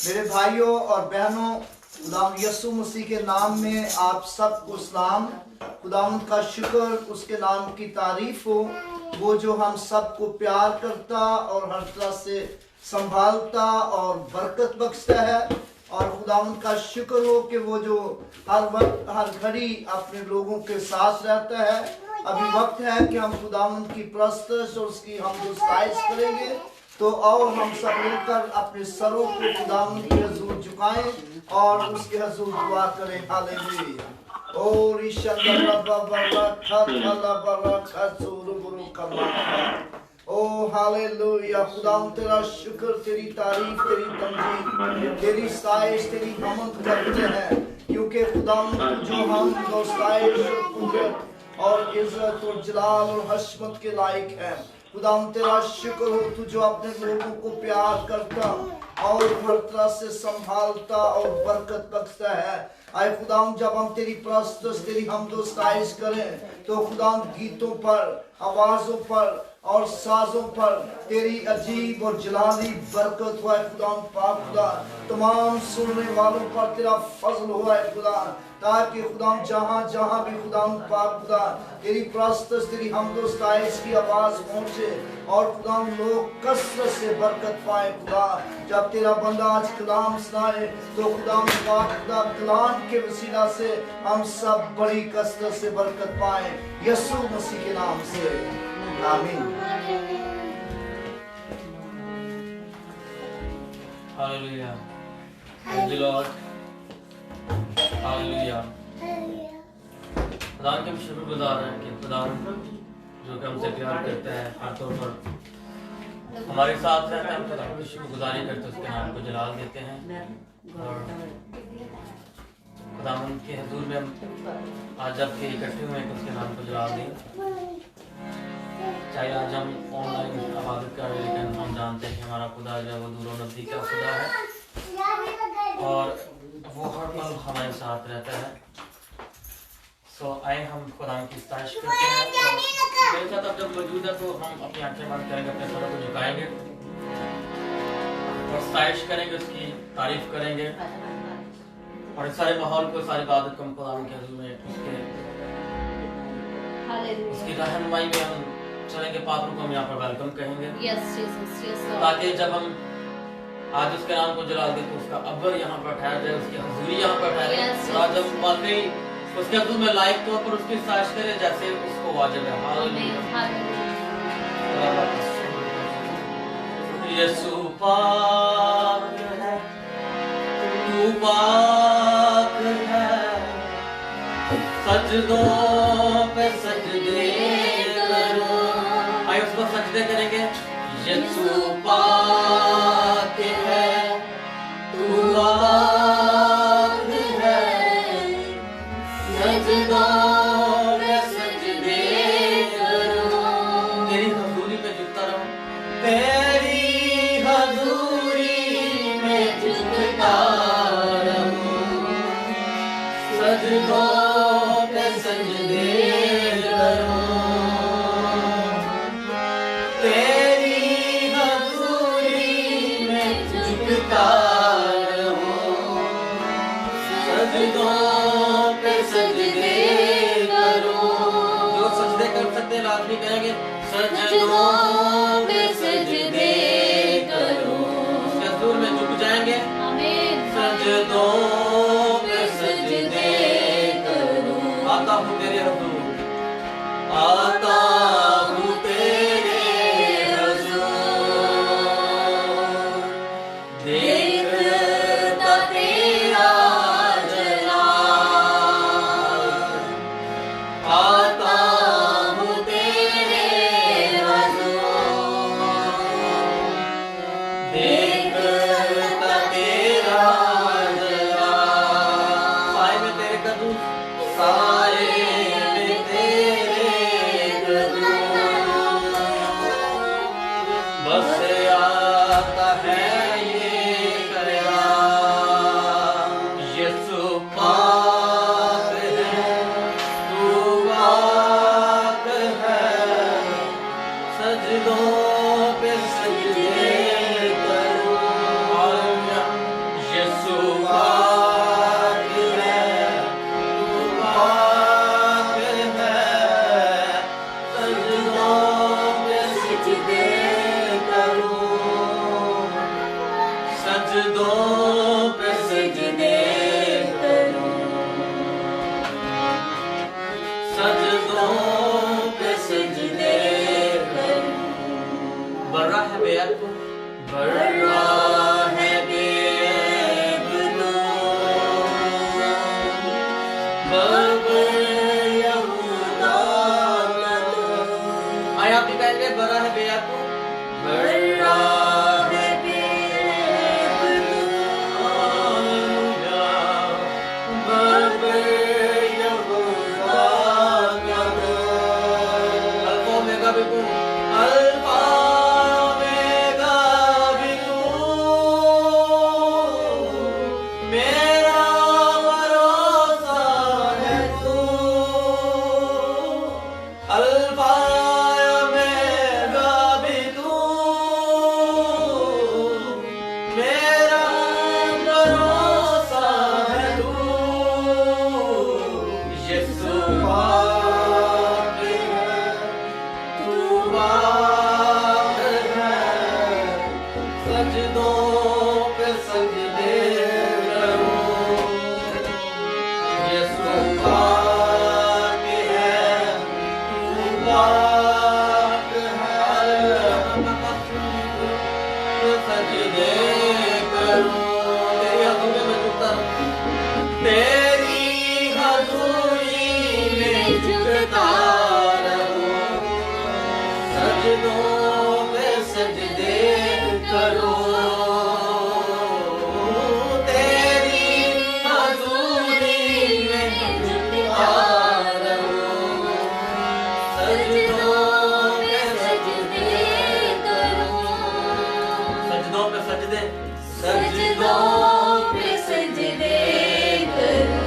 मेरे भाइयों और बहनों, खुदाम यीशु मसीह के नाम में आप सबको सलाम। खुदाम का शुक्र, उसके नाम की तारीफ हो, वो जो हम सबको प्यार करता और हर तरह से संभालता और बरकत बख्शता है। और खुदाम का शुक्र हो कि वो जो हर वक्त हर घड़ी अपने लोगों के साथ रहता है। अभी वक्त है कि हम खुदाम की प्रस्तुत और उसकी हम दुस्ताइश करेंगे। तो आओ हम सब मिलकर अपने सरों को खुदावंद के हुजूर झुकाएं और उसके हुजूर दुआ करें। हालेलुया। और ओ हालेलुया। खुदावंद तेरा शुक्र, तेरी तारीफ, तेरी तमजीद, तेरी साइश, तेरी हमद करते हैं, क्योंकि खुदावंद जो हम दोस्ताइश कुदरत और इज्जत और जलाल और हशमत के लायक है। खुदाम तेरा शुक्र हो, तू जो अपने लोगों को प्यार करता और हर तरह से संभालता और बरकत बख्शता है। आए खुदाम, जब हम तेरी प्रस्तुत, तेरी हमदोस्ताइश करें तो खुदाम गीतों पर, आवाजों पर और साजों पर तेरी अजीब और जलाली बरकत हुआ है। खुदाम पाक खुदा, तमाम सुनने वालों पर तेरा फजल हुआ है खुदा, ताकि खुदाम जहाँ जहाँ भी खुदाम पाक खुदा तेरी प्रस्तुत, तेरी हमदोस्ताइश की आवाज पहुंचे और खुदाम लोग कसरत से बरकत पाए। खुदा, जब तेरा बंदा आज कलाम सुनाए तो खुदाम पाक खुदा कलाम के वसीला से हम सब बड़ी कसरत से बरकत पाए, यीशु मसीह के नाम से, आमीन। Hallelujah. Praise the Lord. Hallelujah. खुदा के हम शुक्रगुजार हैं कि खुदा जो कि हमसे प्यार करता है, हर तौर पर हमारे साथ रहता है। खुदा की शुक्रगुजारी करते उसके नाम को जलाल देते हैं। और खुदा के हुजूर में हम आज जब के इकट्ठे हुए हैं तो उसके नाम को जलाल दें। चाहे आज हम ऑनलाइन इबादत कर रहे हैं, लेकिन हम जानते हैं कि हमारा खुदा जो है वो दूर नज़दीक का खुदा है और वो हर पल हमारे साथ रहता है। सो आए हम खुदा की सताइश करते हैं। मेरे साथ अब जब मौजूद है तो हम अपनी आंखें बंद करेंगे, अपने सरों को झुकाएंगे और सताइश करेंगे, उसकी तारीफ करेंगे और इस सारे माहौल को, सारी इबादत को हम खुदा के हुजूर में उसकी रहनुमाई में हम चलेंगे। पात्रों को हम यहाँ पर वेलकम कहेंगे, ताकि जब हम आज उसके नाम को जलाल दे तो उसका अव्वल यहाँ पर ठहर जाए, उसकी हजूरी यहाँ पर ठहरे। और आज जब वाकई उसके हुजूर में लायक तौर पर उसकी सताइश करें जैसे उसको वाजिब है। हालेलुया। यीशु पाक है, तू पाक है, सजदों पे सजदे करो। आइए उसको सजदे करेंगे। यीशु पाक है, तू पाक है, सजदों पे सजदे करो। तेरी हजूरी में झुकता रहूं, तेरी हजूरी में झुकता रहूं, सजदों पे सजदे करो। तेरी हजूरी में झुकता रहूं, सजदों पे सजदे करो। जो सजदे कर सकते हैं लाजमी करेंगे, सजदों पे सजदे करो। उसके हुजूर में झुक जाएंगे, सजदों पे सजदे करो। आता हूँ तेरे हुजूर, आता हूँ तेरे हुजूर, देखता तेरा जलाल। आता हूँ तेरे हुजूर, देखता तेरा सजदों पे सजदे करूं, सजदों पे सजदे करूं। बढ़ रहा है बेअद को, बढ़ रहा है बेअद तो, बग़ैर यहूदा का तो। आए आप भी कहेंगे बढ़ रहा है बेअद को, बढ़ रहा है बेअद तो, बग़ैर यहूदा का तो। अल्फा ओमेगा भी तू, अल्फा ओमेगा भी तू, मेरा भरोसा है तू। अल्फा ओमेगा भी तू, मेरा भरोसा है तू। यीशु पाक है, तू पाक है, सजदों पे सजदे करूं। यीशु पाक है, तू पाक है, सजदे करूं। तेरी हज़ूरी में झुकता रहूं, तेरी हज़ूरी में झुकता रहूं, सजदों पे सजदे करूं। तेरी हज़ूरी में झुकता रहूं, सजदों पे सजदे करूं। सजदों पे सजदे, सजदों पे सजदे करूं।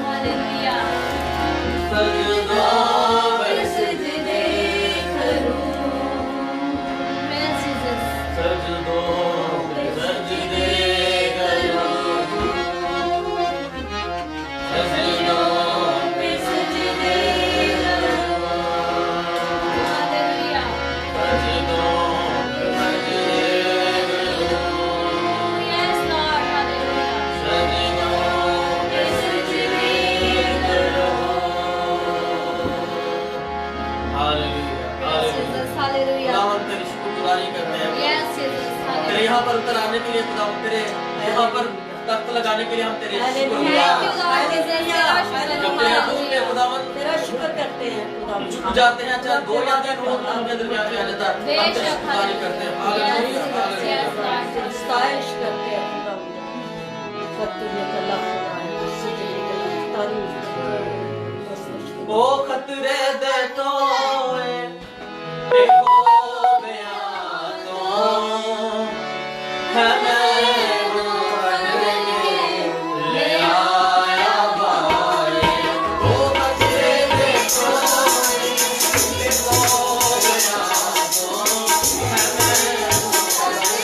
हालेलुया। सजदों पे सजदे करूं। Yes, Jesus. सजदों पे सजदे करूं। सजदों पे सजदे करूं। Hallelujah. सजदों पे सजदे करूं। Yes, Lord. Hallelujah. सजदों पे सजदे करूं। Hallelujah, Yes, hallelujah. Jesus. Hallelujah. खुदावंद तेरी शुक्रगुजारी करते हैं। Yes, Jesus. तेरे यहाँ Hallelujah. पर उतर आने के लिए खुदावंद, तेरे यहाँ पर तख्त लगाने के लिए हम तेरे Thank you, शुक्रगुजार Lord Jesus. तेरा शुक्र जब तेरे हजूर में खुदावंद तेरा शुक्र करते हैं खुदा। झुक जाते हैं, चाहे दो या तीन लोग हमके दरमियान में आ जाता है, हम तेरी बेशक शुक्रगुजारी करते हैं। Yes, hallelujah, yes, hallelujah. yes, Lord. सताइश करते हैं खुदा। सत्य में कला खुदाए, सच्चे में तारीफ करते हैं। ओ खतरे दे तोए देखो बयां तो हमें ले आया बारे। ओ खतरे दे तोए देखो बयां तो हमें ले आया बारे।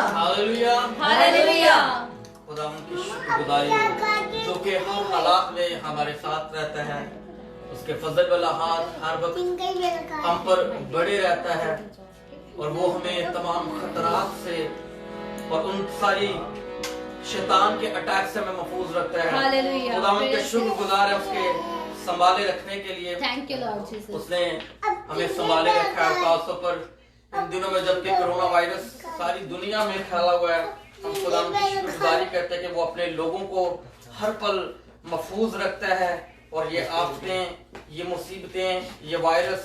हालेलुया। हालेलुया। खुदा उनकी शुक्रगुजारी हो जो कि हर हालात में हमारे साथ रहता है। उसके फजल वाला हाथ हर वक्त हम पर बड़े रहता है और वो हमें तमाम खतरात से और उन सारी शैतान के अटैक से हमें महफूज रखता है। हालेलुया। खुदा उनके शुक्रगुजार है उसके संभाले रखने के लिए। Thank you Lord Jesus. उसने हमें संभाले रखा है। खासतौर पर इन दिनों में जबकि कोरोना वायरस सारी दुनिया में फैला हुआ है, हम खुदा की शुक्रगुजारी करते हैं कि वो अपने लोगों को हर पल महफूज रखता है और ये आफतें, ये मुसीबतें, ये वायरस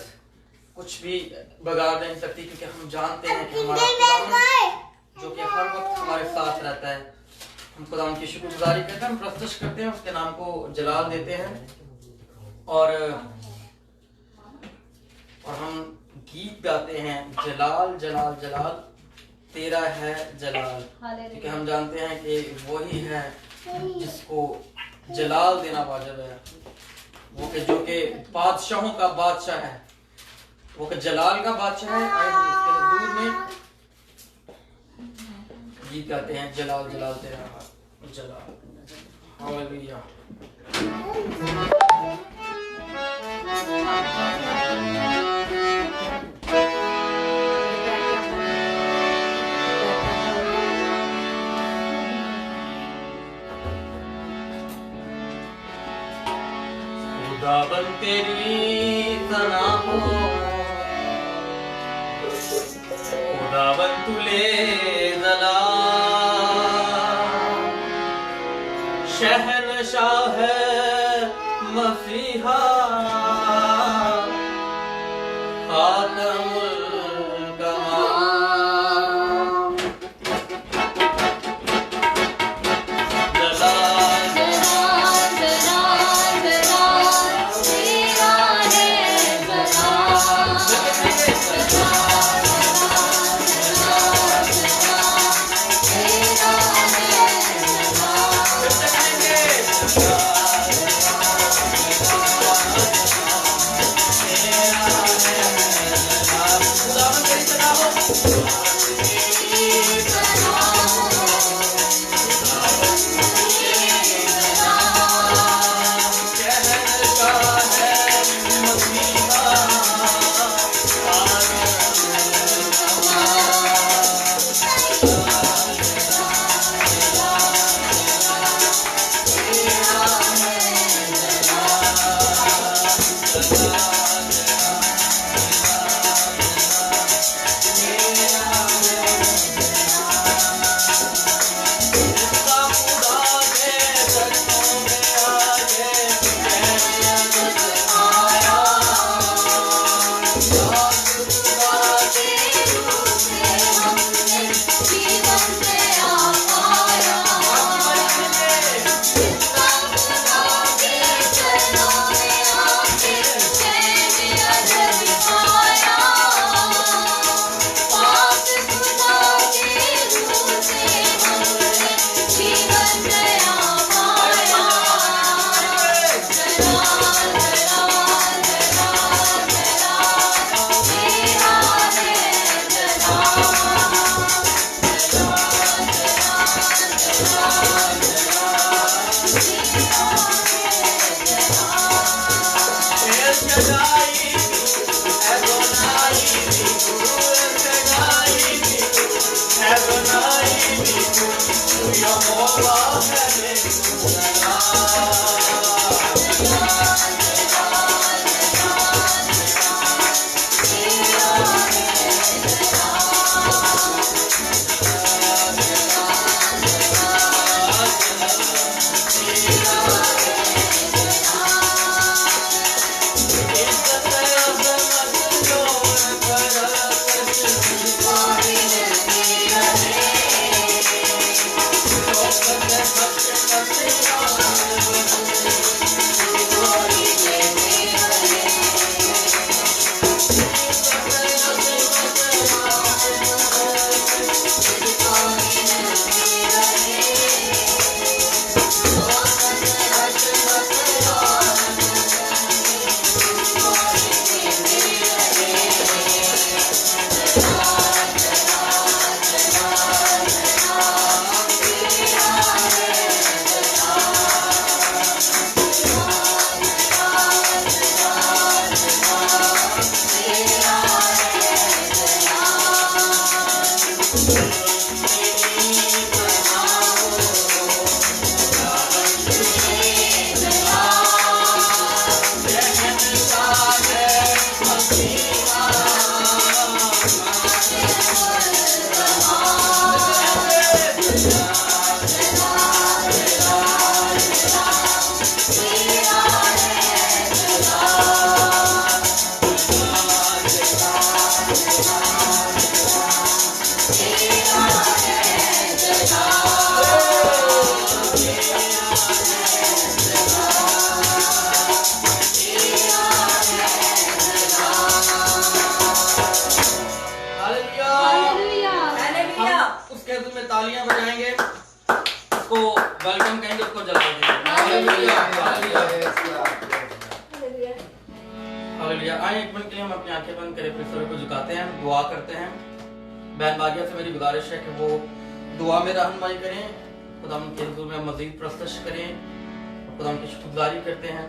कुछ भी बिगाड़ नहीं सकती, क्योंकि हम जानते हैं कि हमारा खुदा जो कि हर वक्त हमारे साथ रहता है। हम खुदा उनकी शुक्रगुजारी करते हैं, हम प्रस्तुत करते हैं, उसके नाम को जलाल देते हैं और हम गीत गाते हैं, जलाल जलाल जलाल तेरा है जलाल, क्योंकि हम जानते हैं कि वही है जिसको जलाल देना वाजिब है, वो के जो के बादशाहों का बादशाह है, वो के जलाल का बादशाह है। आए हम इसके हजूर में गीत गाते हैं, जलाल जलाल तेरा जलाल। हालेलुया। खुदाबंद तेरी सना हो, खुदाबंद तुले जला, शहनशाह मसीहा खातमुल कमाल, जलाल जलाल जलाल जलाल तेरा है जलाल। तालियां बजाएंगे, उसको वेलकम कहेंगे, उसको जला देंगे। Hallelujah, hallelujah, hallelujah. आए एक मिनट के लिए हम अपनी आंखें बंद करें, फिर सर को झुकाते हैं, दुआ करते हैं। बहन भाग्य से मेरी गुजारिश है कि वो दुआ में रहनुमाई करें, खुदा के हुजूर में मजीद प्रस्तश करें, खुदा की शुक्रगुजारी करते हैं।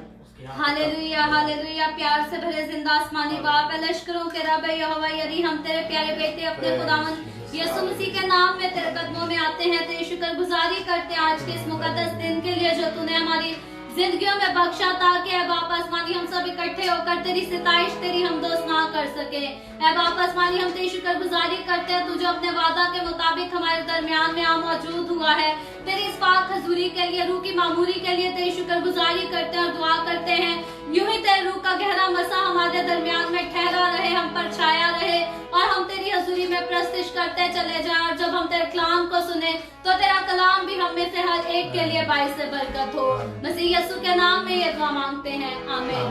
Hallelujah, hallelujah. प्यार से भरे जिंदा आसमानी बाप है, लश्करों के रब है यहोवा यरी, हम तेरे प्यारे बेटे अपने खुदावंद यीशु मसीह के नाम में तेरे कदमों में आते हैं, तेरी शुक्रगुजारी करते हैं आज के इस मुकद्दस दिन के लिए जो तूने हमारी जिंदगियों में बख्शा, ताकि ऐ बाप आसमानी हम सब इकट्ठे होकर तेरी सिताइश, तेरी हमदोस ना कर सके। ऐ बाप आसमानी हम तेरी शुक्रगुजारी करते हैं, तू जो अपने वादा के मुताबिक हमारे दरमियान में आ मौजूद हुआ है। तेरी इस पाक हजूरी के लिए, रूह की मामूरी के लिए तेरी शुक्रगुजारी करते हैं और दुआ करते हैं यूं ही तेरे रूह का गहरा मसा हमारे दरमियान में ठहरा रहे, हम पर छाया रहे और हम तेरी हजूरी में प्रस्तिश करते चले जाएं। और जब हम तेरे कलाम को सुने तो तेरा कलाम भी हम में से हर एक के लिए बाइस से बरकत हो। मसीह यीशु के नाम में ये दुआ मांगते हैं, आमीन।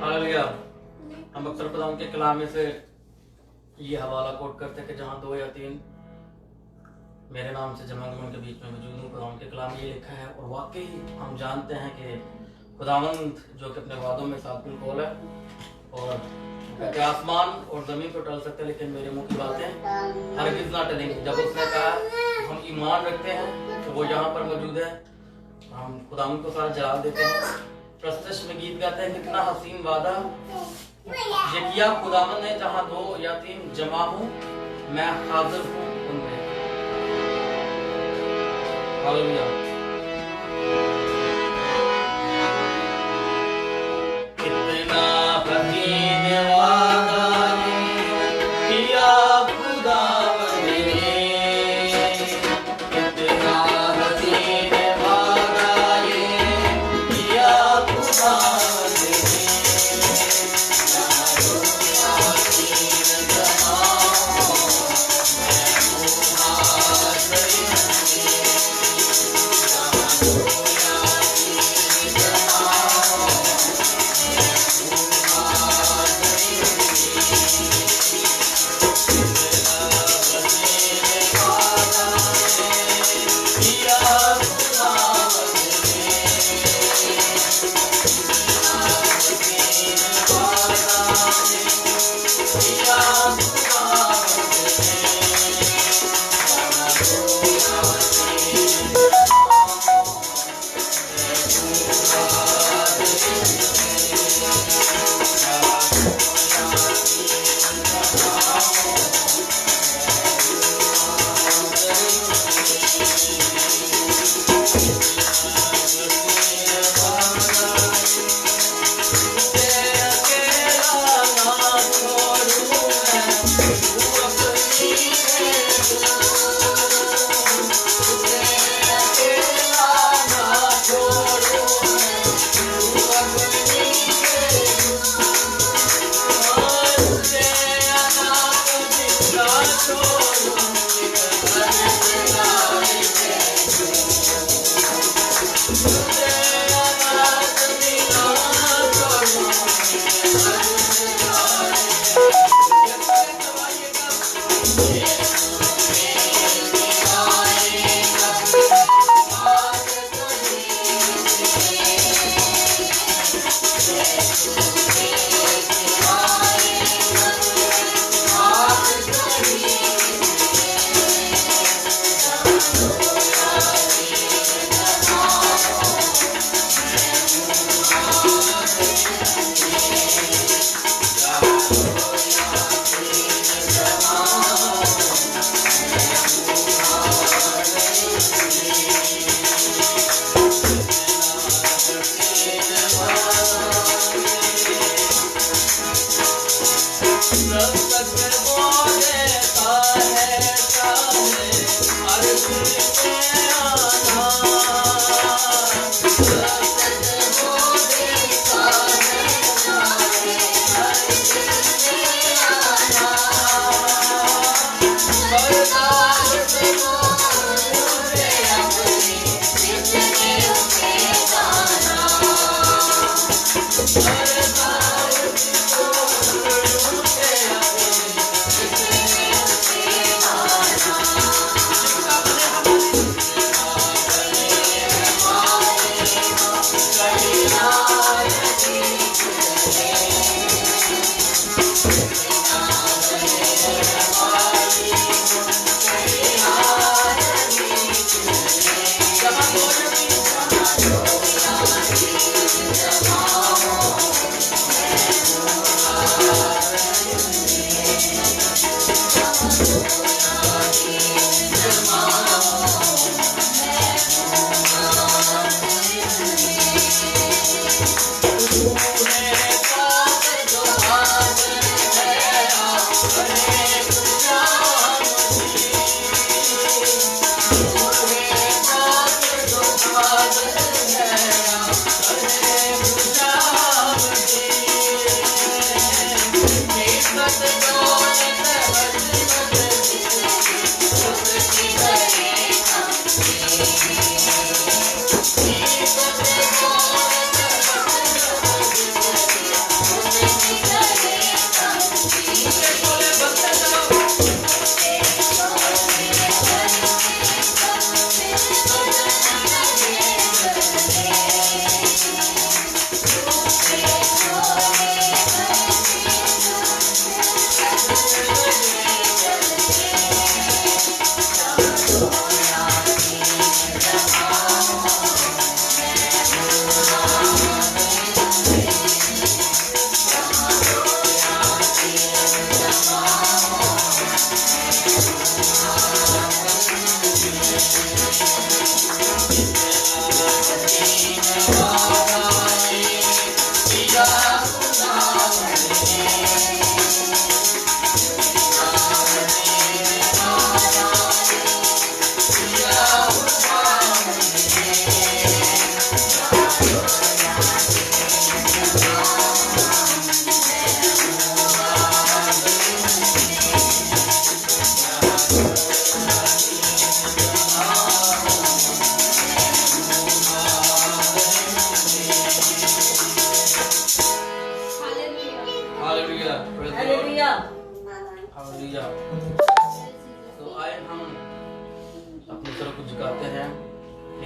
हालेलुया। हम अक्सर खुदा के कलाम में से ये हवाला कोट करते हैं कि जहाँ 2 या 3 मेरे नाम से जमा होंगे उनके बीच में मौजूद हूँ। खुदा के कलाम ये लिखा है और वाकई हम जानते हैं कि खुदावंद जो कि अपने वादों में साथ बिल्कुल है और कि आसमान और जमीन तो टल सकते हैं लेकिन मेरे मुंह की बातें हरगिज़ ना टलेंगी। जब उसने कहा हम ईमान रखते हैं तो वो यहाँ पर मौजूद है, हम खुदावंद को सारा जवाब देते हैं। प्रस्तुत में गीत गाते हैं, कितना हसीन वादा ये किया खुदावंद ने, जहाँ 2 या 3 जमा हूँ मैं हाजिर हूँ उनमें। हालेलुया। कितना हसीन वादा किया खुदावंद ने, कितना हसीन वादा किया खुदावंद ने।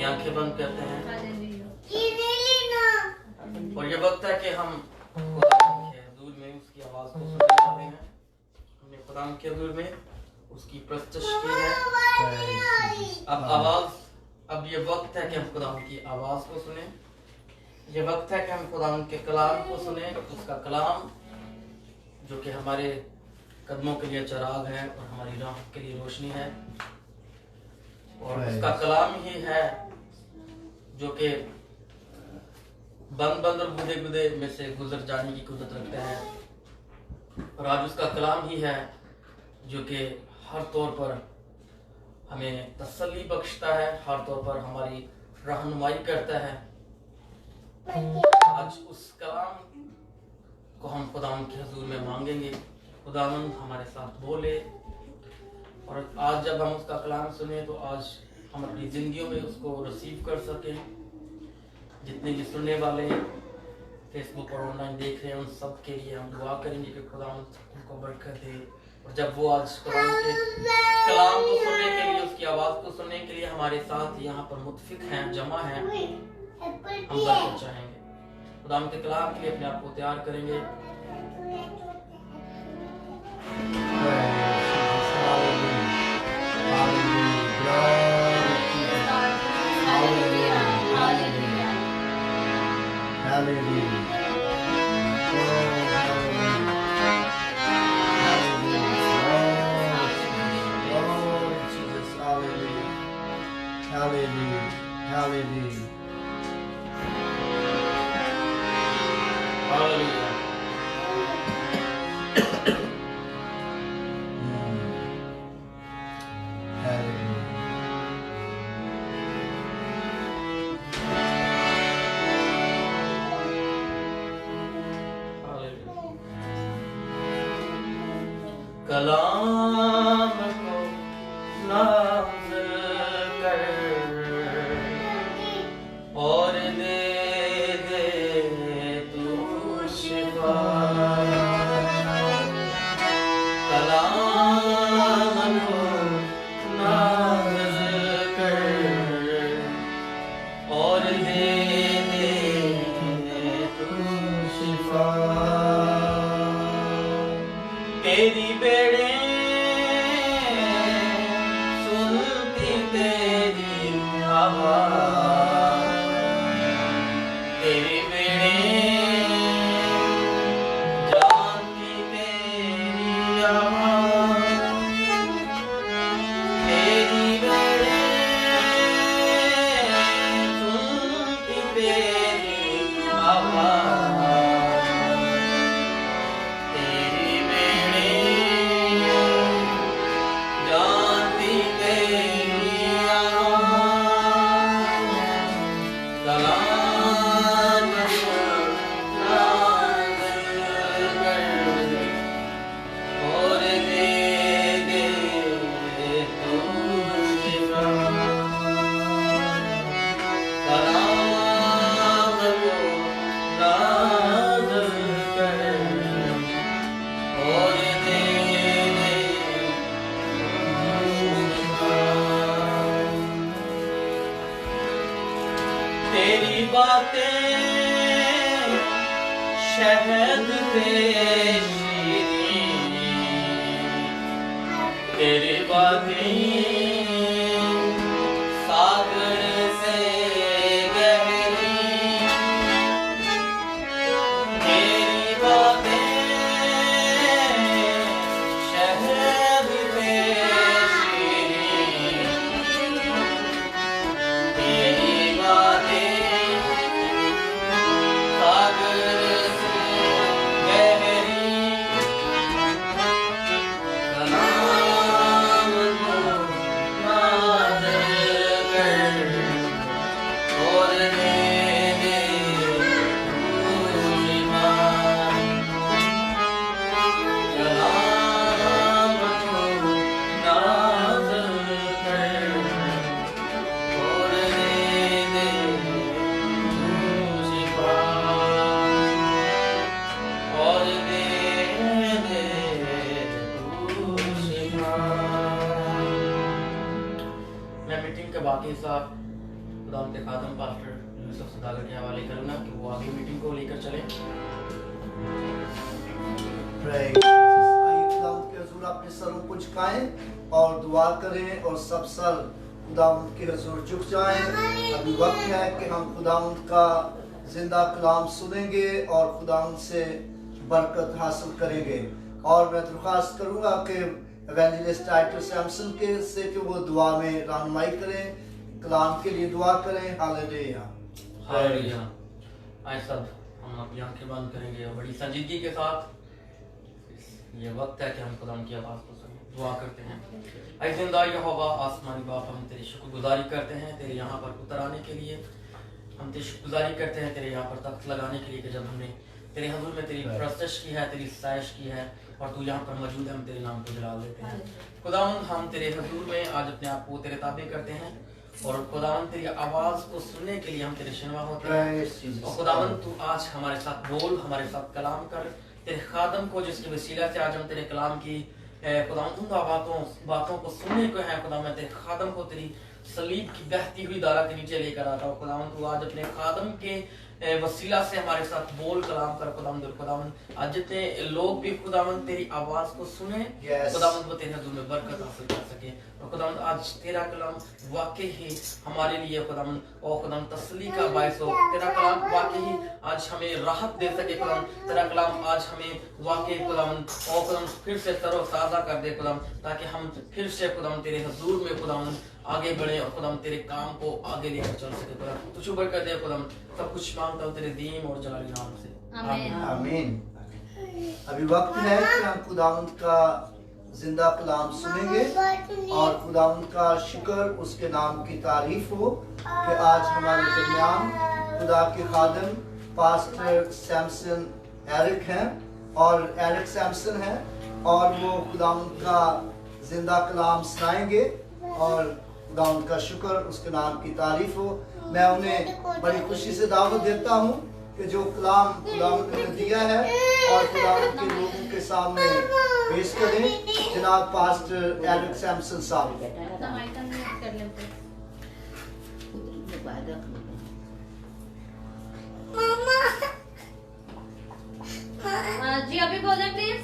आंखें बंद करते हैं और ये वक्त है कि हम खुदा के हुजूर में उसकी आवाज को सुनने वाले हैं। हमने खुदा के हुजूर में उसकी प्रस्तुत की है। अब ये वक्त है कि हम खुदा की आवाज को सुने। ये वक्त है कि हम खुदा के कलाम को सुने। उसका कलाम जो कि हमारे कदमों के लिए चिराग है और हमारी राह के लिए रोशनी है, और उसका कलाम ही है जो कि बंद और गुदे गुदे में से गुजर जाने की कुदरत रखता है। और आज उसका कलाम ही है जो कि हर तौर पर हमें तसल्ली बख्शता है, हर तौर पर हमारी रहनुमाई करता है। आज उस कलाम को हम खुदावंद के हुजूर में मांगेंगे, खुदावंद हमारे साथ बोले। और आज जब हम उसका कलाम सुने तो आज हम अपनी जिंदगियों में उसको रिसीव कर सकें। जितने भी सुनने वाले फेसबुक और ऑनलाइन देख रहे हैं उन सब के लिए हम दुआ करेंगे कि खुदावंद उनको बरकत दे। और जब वो आज कुरान के कलाम को सुनने के लिए, उसकी आवाज़ को सुनने के लिए हमारे साथ यहाँ पर मुतफिक हैं, जमा हैं, हम बरकत चाहेंगे। खुदावंद के कलाम के लिए अपने आप को तैयार करेंगे। कलाम को नाज़िल कर और दे तू शिफा। कलाम को नाज़िल कर और दे तू शिफा। तेरी बेड़े सुनती तेरी आवाज़, तेरी बेड़े जानती तेरी आवाज़, तेरी बेड़े सुनती तेरी आवाज़, तेरी बेड़े जानती तेरी आवाज़। कलाम को नाज़िल कर और दे तू शिफा। कलाम को नाज़िल कर और दे तेरी बातें शहद से शीरीं, तेरी बातें सागर से गहरी, तेरी बातें शहद से शीरीं, तेरी बातें सागर से गहरी। कलाम को नाज़िल कर और दे तू शिफा। कलाम को नाज़िल कर और दे तू शिफा। और दे तू शिफा। मैं मीटिंग के बाकी साथ खुदावंद के खादम पास्टर यूसुफ सदागर के हवाले करूंगा कि वो आगे मीटिंग को लेकर चले। Praise Jesus। आइए खुदावंद के हुजूर अपने सरों को झुकाएं और दुआ करें और सब सर खुदावंद के हुजूर झुक जाएं। अभी वक्त है कि हम खुदावंद का जिंदा कलाम सुनेंगे और खुदावंद से बरकत हासिल करेंगे। और मैं दरख्वास्त करूंगा कि एवेंजलिस्ट टाइटस सैमसन के से कि वो दुआ में रहनुमाई करें, कलाम के लिए दुआ करें। हालेलुया। हालेलुया। आइए सब हम अपनी आंखें बंद करेंगे और बड़ी संजीदगी के साथ ये वक्त है कि हम खुदावंद की आवाज़ को सुनें। दुआ करते हैं। ऐ जिंदा यहोवा आसमानी बाप, हम तेरी शुक्रगुजारी करते हैं तेरे यहाँ पर उतर आने के लिए। हम तेरी शुक्रगुजारी करते हैं तेरे यहाँ पर तख्त लगाने के लिए कि जब हमने तेरे हजूर में तेरी प्रस्तश की है, तेरी साइश की है और तू यहाँ पर मौजूद है, हम तेरे नाम को जलाल देते हैं। खुदावंद हम तेरे हजूर में आज अपने आप को तेरे ताबे करते हैं और खुदावंद तेरी आवाज़ को सुनने के लिए हम तेरे शिनवा होते हैं। Praise Jesus। और खुदावंद तू आज हमारे साथ बोल, हमारे साथ कलाम कर। तेरे खादम को जिसकी वसीला से आज हम तेरे कलाम की खुदावंद उन बातों को सुनने को है। खुदावंद तेरे खादम को तेरी सलीब की बहती हुई धारा के नीचे लेकर आता हूँ। खुदावंद तू आज अपने खादम के वसीला से हमारे साथ बोल, कलाम कर। खुदावंद आज जितने लोग भी खुदावंद तेरी आवाज को सुने, खुदावंद वो तेरे हजूर में बरकत हासिल कर सके। और खुदावंद आज तेरा कलाम वाकई ही हमारे लिए खुदावंद और खुदावंद तसल्ली का बायस हो। तेरा कलाम वाकई ही आज हमें राहत दे सके। खुदावंद तेरा कलाम आज हमें वाकई खुदावंद और खुदावंद फिर से तरोताजा कर दे खुदावंद, ताकि हम फिर से खुदावंद तेरे हजूर में खुदावंद आगे बढ़े और खुदावंद तेरे काम को आगे लेकर चल सके। खुदावंद तू शुक्र कर दे खुदावंद, सब कुछ मांगता हूँ तेरे दीन और जलाली नाम से, आमीन। आमीन। अभी वक्त है कि हम खुदावंद का जिंदा कलाम सुनेंगे और खुदावंद का शुक्र, उसके नाम की तारीफ हो कि आज हमारे दरमियान खुदा के खादिम पास्टर सैमसन एरिक हैं और एरिक सैमसन हैं और वो खुदावंद का जिंदा कलाम सुनाएंगे और खुदावंद का शुक्र, उसके नाम की तारीफ हो। मैं उन्हें बड़ी खुशी से दावत देता हूँ कि जो कलाम खुदावंद ने दिया है और खुदावंद के लोगों के सामने पेश करें। जनाब पास्टर एरिक सैमसन साहब। कर लेते जी, अभी बोलें प्लीज।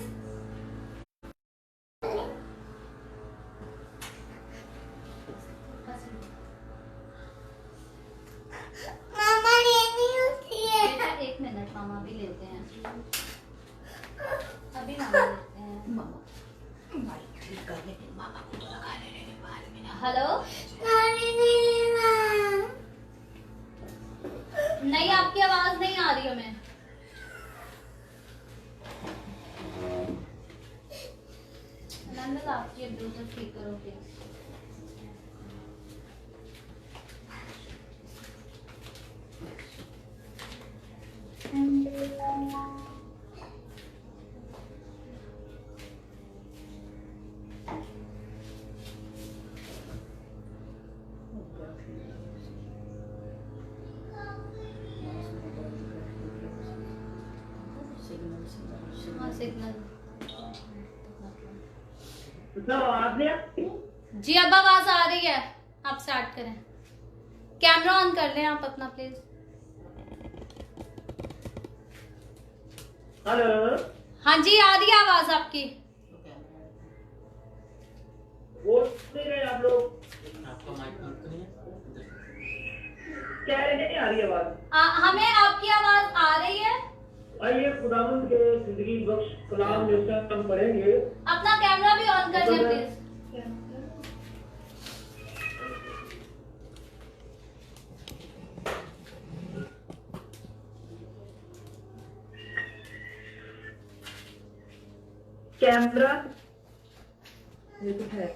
एक मिनट मामा भी लेते हैं, अभी मामा लेते हैं। हेलो, नहीं आपकी आवाज नहीं आ रही हमें। नंदन आपकी ब्लूटूथ ठीक करो प्लीज। हाँ, सिग्नल जी, अब आवाज आ रही है। आप स्टार्ट करें, कैमरा ऑन कर लें आप अपना प्लीज। हेलो, हाँ जी, आ रही है आवाज आपकी। बोल नहीं रहे आप लोग? आपका माइक ऑन करिए। क्या नहीं आ रही आवाज? हमें आपकी आवाज आ रही है। आइए खुदावंद के जिंदगी बख्श कलाम में से हम पढ़ेंगे। अपना कैमरा भी ऑन कर लें प्लीज। कैमरा ये तो है,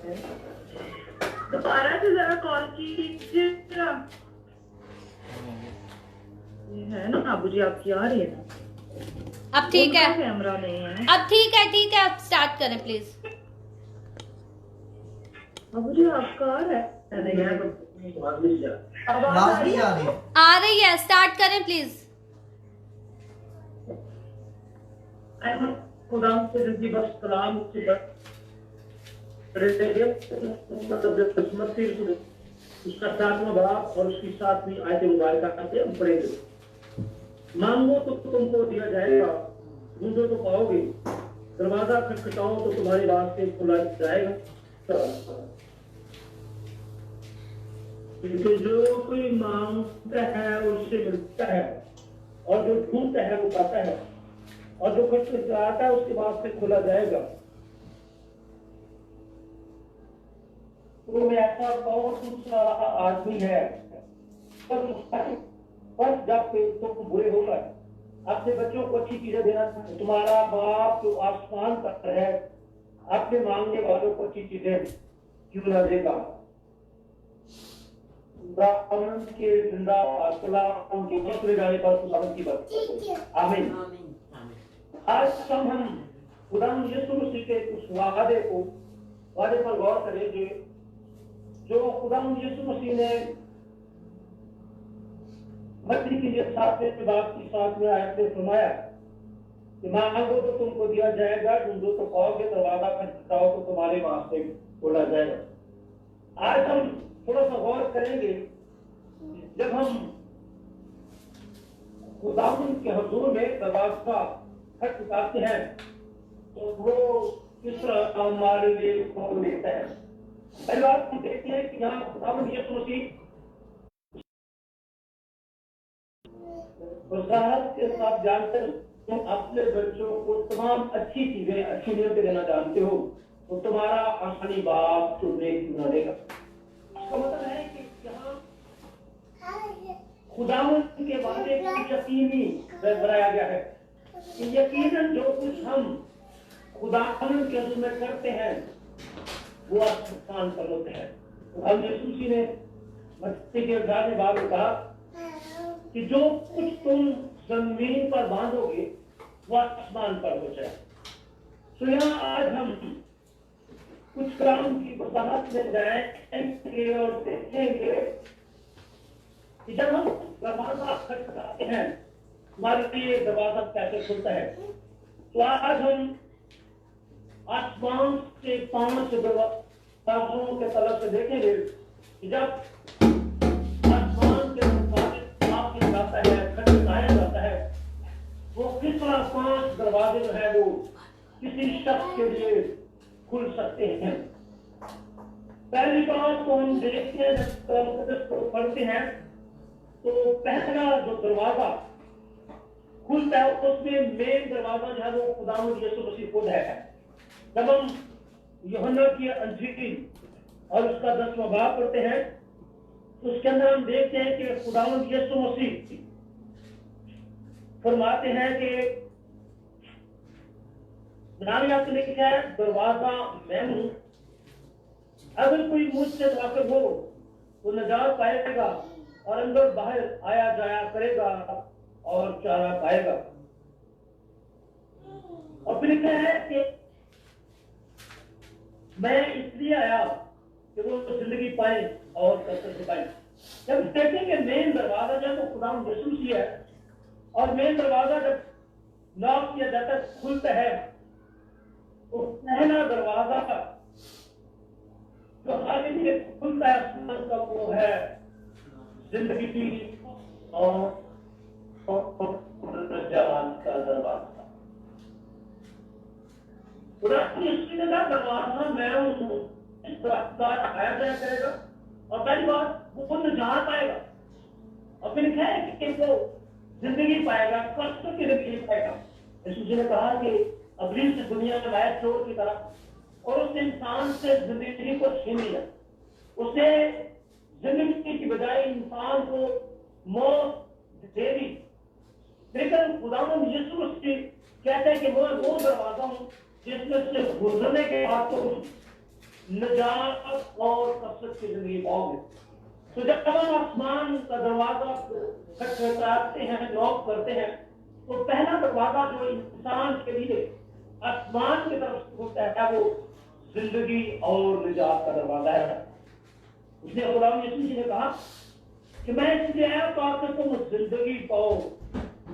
दोबारा से जरा कॉल कीजिएगा। ये है ना बाबू जी, आपकी आ रही है ना? अब ठीक है, कैमरा नहीं है। अब ठीक है, अब स्टार्ट करें प्लीज। बाबू जी आपका आ रहा है? नहीं है तो आवाज नहीं आ रही। आ रही है, स्टार्ट करें प्लीज। खुदावंद के जिंदगी बख्श कलाम से उसका 7वां बाब और उसकी 7वीं आयत मुबारक से हम पढ़ेंगे। मांगो तो तुमको दिया जाएगा, ढूंढो तो पाओगे, दरवाजा खटखटाओ तो तुम्हारे वास्ते खुला जाएगा। क्योंकि जो कोई मांगता है उससे मिलता है, और जो ढूंढता है वो पाता है, और जो खटखटाता है उसके वास्ते खुला जाएगा। तो ऐसा बहुत कुछ आदमी है, पर जब तुम बुरे होकर अपने बच्चों को अच्छी चीजें देना, तुम्हारा बाप जो आसमान पर है अपने मांगने वालों को अच्छी चीजें क्यों न देगा। के जिंदा कलाम के दूसरे जाने पर खुदावंद की बात। आमीन। आज हम खुदावंद यीशु मसीह के उस वादे पर गौर करेंगे जो खुदावंद यीशु मसीह ने मत्ती की 7वें बाब की 7वें आयत में फरमाया कि मांगो तो तुमको दिया जाएगा, ढूंढो तो पाओगे, दरवाजा खटखटाओ तो तुम्हारे वास्ते खोला जाएगा। आज हम थोड़ा सा गौर करेंगे, जब हम खुदावंद के हुजूर में दरवाजा खटखटाते हैं तो वो किस तरह हमारे लिए खोल देता है। पहली बात हम देखते हैं कि यहाँ खुदावंद यीशु मसीह वजाहत के साथ जानकर तुम अपने बच्चों को तमाम अच्छी चीजें अच्छी नीयतें देना जानते हो तो तुम्हारा आसानी बाप चुनने क्यों न देगा। इसका मतलब है कि यहाँ खुदावंद के वादे को यकीनी बनाया गया है कि यकीनन जो कुछ हम खुदावंद के हुजूर में करते हैं वो आसमान पर होते हैं। अब यीशु मसीह ने मत्ती के 11वें बाब में कहा कि जो कुछ तुम जमीन पर बांधोगे वो आसमान पर हो जाए, तो यहाँ आज हम कुछ काम की वजाहत में जाएंगे और देखेंगे कि जब हम दरवाजा खटखटाते हैं हमारे लिए दरवाजा कैसे खुलता है। तो आज हम आसमान से 5 दरवाजों के तरफ से देखेंगे कि जब आसमान के दरवाजे साफ जाता है, खटखटाया जाता है, वो किस तरह 5 दरवाजे जो है वो किसी शख्स के लिए खुल सकते हैं। पहली बात तो हम देखते हैं, जब को पढ़ते हैं तो पहला जो दरवाजा खुलता है उसमें मेन दरवाजा जो है वो खुदावंद यीशु मसीह खुद है। जब हम यूहन्ना की अंजील और उसका 10वां बाब पढ़ते हैं तो उसके अंदर हम देखते हैं कि खुदावंद यीशु मसीह फरमाते हैं कि नाम ने लिखा है, दरवाजा मैं हूं, अगर कोई मुझसे दाखिल हो तो निजात पाएगा और अंदर बाहर आया जाया करेगा और चारा पाएगा। और फिर लिखा है कि मैं इसलिए आया कि वो जिंदगी पाए और कसरत पाए। जब देखेंगे मेन दरवाजा जब वो खुदा यीशु मसीह है और मेन दरवाजा जब नॉक किया जाता है खुलता है तो पहला दरवाजा जो आगे से खुलता है आसमान का वो है जिंदगी की और जवान का दरवाजा। दरवाजा मैं हूं, इस तरह आया जाया करेगा और पहली बात वो निजात पाएगा और फिर क्या है कि वो जिंदगी पाएगा, कष्ट की जिंदगी पाएगा। यीशु जी ने कहा कि अबलीस से दुनिया में लाया चोर की तरह और उस इंसान से जिंदगी को छीन लिया, उसे जिंदगी की बजाय इंसान को मौत दे दी। लेकिन खुदावंद यीशु मसीह कहते हैं कि मैं वो दरवाजा हूं जिसमें से गुजरने के बाद तो निजात और कसरत की जिंदगी पाओगे। तो जब हम आसमान का दरवाजा खटखटाते हैं, नॉक करते हैं, तो पहला दरवाजा जो इंसान के लिए आसमान की तरफ से खुलता है वो जिंदगी और निजात का दरवाजा है। इसलिए खुदावंद यीशु जी ने कहा कि मैं इसलिए आया ताकि तुम जिंदगी पाओ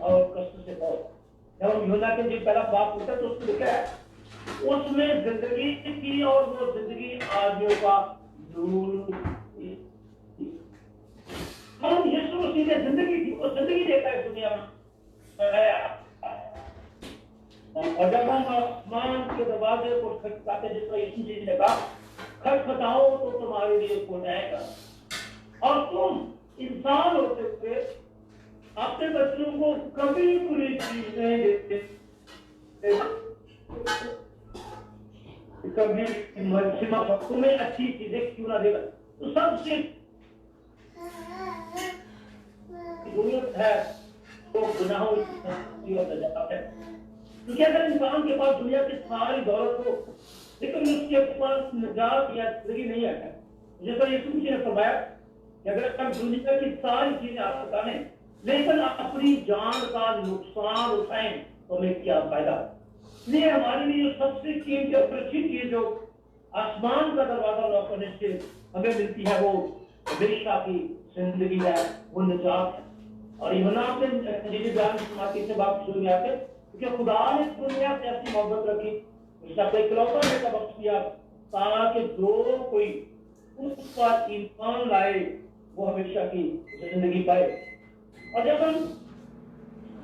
और कष्ट से पाओ। जब हम यूहन्ना के जी पहला बाप होता है तो उसमें लिखा है उसमें जिंदगी की और वो जिंदगी आदमियों का नूर। हम यीशु मसीह ने जिंदगी की वो जिंदगी देता है दुनिया में। और जब हम आसमान के दरवाजे को खटखटाते जिस तरह यीशु जी ने कहा खटखटाओ तो तुम्हारे लिए खुल जाएगा और तुम इंसान होते हुए अपने बच्चों को कभी बुरी चीज नहीं देते, कभी तुम्हें अच्छी चीजें क्यों ना देगा। तो सबसे जरूरत है तो गुनाहों है, क्योंकि अगर इंसान के पास दुनिया की सारी दौलत हो लेकिन उसके पास निजात या जिंदगी नहीं आता, जैसा यीशु मसीह ने फरमाया कि अगर हम दुनिया की सारी चीजें आप बताएं लेकिन अपनी जान का नुकसान उठाएं तो हमें क्या फायदा। इसलिए हमारे लिए सबसे कीमती और अच्छी चीज जो आसमान का दरवाजा लॉक करने से हमें मिलती है वो हमेशा की जिंदगी है, वो निजात है। और यूहन्ना अपने बयान समाप्ति से बात शुरू में आते क्योंकि खुदा ने दुनिया से ऐसी मोहब्बत रखी उसका अपने इकलौता बेटा बख्श दिया ताकि जो कोई उस पर ईमान लाए वो हमेशा की जिंदगी पाए। और जब हम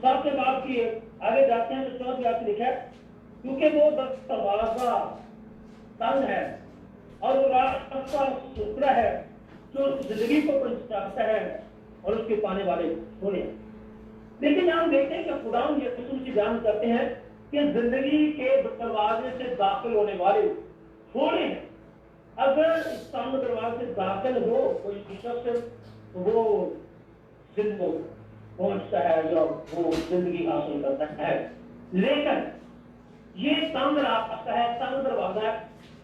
सबसे बात की आगे जाते हैं तो 4 बात लिखा है क्योंकि वो दरवाजा तंग है और वो रास्ता सुथरा है जो जिंदगी को पहुंचाता है और उसके पाने वाले थोड़े हैं। लेकिन हम देखते हैं कि खुदावंद यीशु मसीह बयान करते हैं कि जिंदगी के दरवाजे से दाखिल होने वाले थोड़े हैं। अगर इस सामने दरवाजे से दाखिल हो कोई शख्स तो वो जिंदगी को पहुंचता है जो वो जिंदगी हासिल करता है। लेकिन ये तंग रास्ता है, तंग दरवाजा है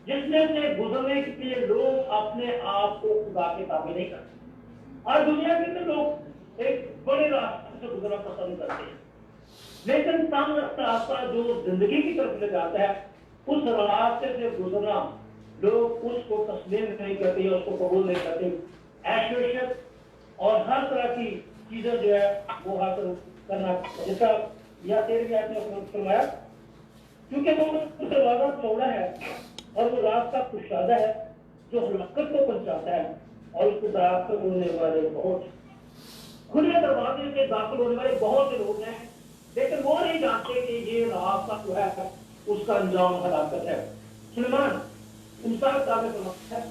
जिसमें से गुजरने के लिए लोग अपने आप को खुदा के ताबे नहीं करते। और दुनिया के अंदर लोग एक बड़े रास्ते से गुजरना पसंद करते हैं, लेकिन तंग रास्ता जो जिंदगी की तरफ ले जाता है उस रास्ते से गुजरना, लोग उसको तस्लीम नहीं करते, उसको कबूल नहीं करते। ऐश्वर्य और हर तरह की चीजें जो है वो हासिल करना, जैसा या तेरे भी आपने फरमाया, क्योंकि वो दरवाजा चौड़ा है और वो रास्ता कुशादा है जो हलाकत को पहुंचाता है, और उसके दाखिल होने वाले बहुत, खुले दरवाजे से दाखिल होने वाले बहुत से लोग हैं, लेकिन वो नहीं जानते कि ये रास्ता जो है उसका अंजाम हलाकत है। सुलेमान इंसान का है,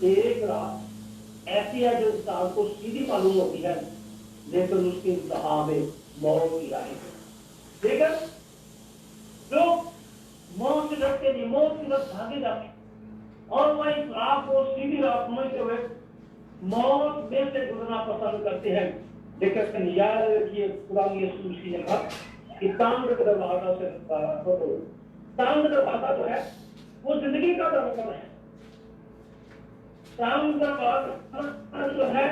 एक रात ऐसी है जो इंसान को सीधी मालूम होती है, लेकिन उसके इंतहा में मौत की राह है। लेकिन लोग मौत से डरते नहीं, मौत की तरफ भागे जाते और वह इस राह को सीधी राह समझते हुए मौत में से गुजरना पसंद करते हैं। लेकिन याद रखिए, खुदा यीशु मसीह ने कहा कि तांग का दरवाजा से तांग दरवाजा जो है वो जिंदगी का दरवाजा है। तांग दरवाजा जो है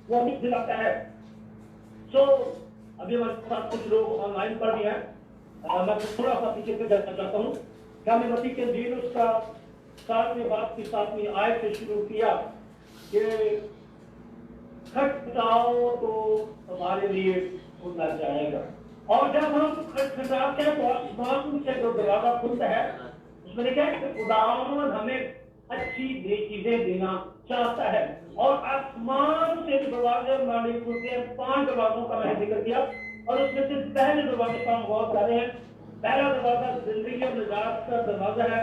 वो हमें दिलाता है। सो अभी हमारे पास कुछ लोग ऑनलाइन पर भी हैं, मैं थोड़ा सा पीछे पे जाना चाहता हूँ। क्या मैं मसीह के दिन उसका 7वें बाब की 7वीं आयत से शुरू किया कि खटखटाओ तो हमारे लिए खुलना जाएगा, और जब हम खटखटाते हैं तो आसमान से जो दरवाजा खुलता है उसमें लिखा है कि खुदावंद हमें अच्छी चीजें देना चाहता है, और आसमान से जो दरवाजे मालिक खुलते हैं, 5 दरवाजों का मैंने जिक्र किया, और उसमें से पहले दरवाजे का हम गौर कर रहे हैं। पहला दरवाजा जिंदगी और निजात का दरवाजा है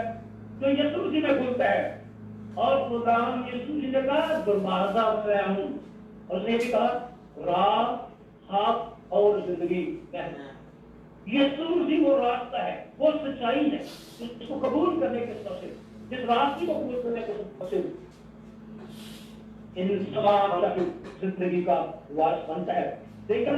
जो यीशु मसीह में खुलता है, और खुदाम यीशु मसीह ने कहा दरवाजा मैं हूँ, और उसने भी कहा राह हक और जिंदगी मैं हूँ। यीशु मसीह वो रास्ता है, वो सच्चाई है, इसको कबूल करने के सबसे, जिस रास्ते को कबूल करने के सबसे इंसान जिंदगी का वास बनता है। लेकिन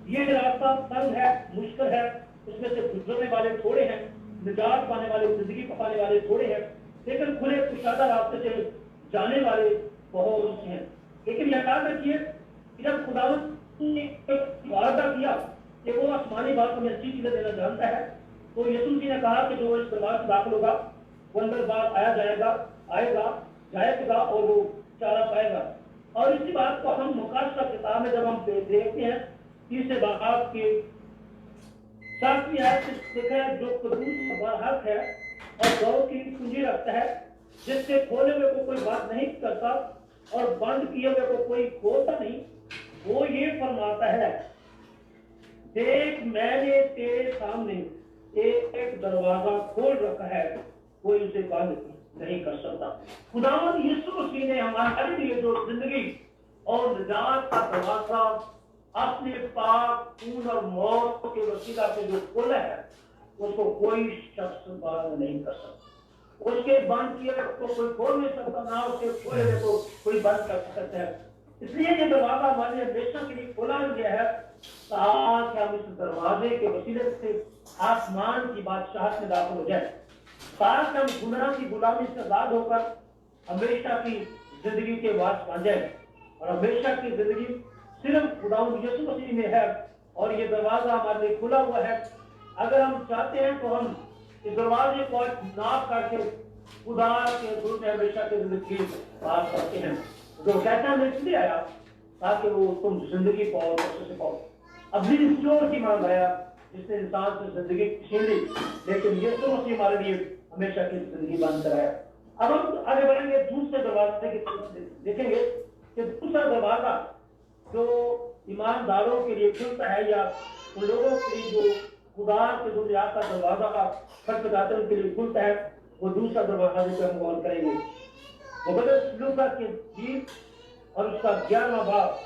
ये रास्ता तंग है, मुश्किल है, उसमें से गुजरने वाले थोड़े हैं, निजात पाने वाले, जिंदगी पाने वाले थोड़े हैं, लेकिन खुले कुशादा रास्ते से जाने वाले बहुत हैं। लेकिन याद रखिए कि जब खुदावंद ने वादा किया कि वो आसमानी बात में अच्छी चीजें देना जानता है, तो यीशु जी ने कहा कि जो इस दरबार से दाखिल होगा वो अंदर बाहर आया जाएगा, आएगा जाएगा और वो चारा पाएगा। और इसी बात को हम मुकाशा किताब में जब हम देखते हैं, 30 बाब के 7वीं आयत से देखा है, जो कबूल हक है और गौ की पूंजी रखता है, जिससे खोले हुए को कोई बात नहीं करता और बंद किए हुए को कोई खोलता नहीं, वो ये फरमाता है देख मैंने तेरे सामने एक दरवाजा खोल रखा है, कोई उसे बंद नहीं कर सकता। खुदावंद यीशु मसीह ने हमारे लिए जो जिंदगी और निजात का दरवाजा अपने पाप खून और मौत के वसीला से जो खोला है, उसको कोई शख्स बंद नहीं कर सकता। उसके बंद किए को कोई खोल नहीं सकता, ना उसके खोले को कोई बंद कर सकता है। इसलिए ये दरवाजा हमारे हमेशा के लिए खोला गया है, ताकि हम इस दरवाजे के वसीले से आसमान की बादशाहत में दाखिल हो जाए, ताकि हम गुनाह की गुलामी से आजाद होकर हमेशा की जिंदगी के वास बन जाए, और हमेशा की जिंदगी सिर्फ खुदावंद यीशु मसीह में है, और ये दरवाजा हमारे लिए खुला हुआ है। अगर हम चाहते हैं तो हम इस दरवाजे को नाप करके खुदा के दूर में हमेशा की जिंदगी पास करते हैं। जो कहता है इसलिए आया ताकि वो तुम जिंदगी पाओ, से पाओ। अभी चोर की मांग आया जिसने इंसान से जिंदगी छीन ली, लेकिन यीशु मसीह हमारे लिए हमेशा की जिंदगी बंद कराया। अब हम आगे बढ़ेंगे, दूसरे दरवाजे की तरफ देखेंगे कि दूसरा दरवाजा जो ईमानदारों के लिए खुलता है, या उन लोगों के लिए जो खुदा के दुनिया का दरवाजा खटखटाते उनके लिए खुलता है, वो दूसरा दरवाजा जिसे हम गौर करेंगे। मुकद्दस लूका के गीत और उसका 11वां बाब,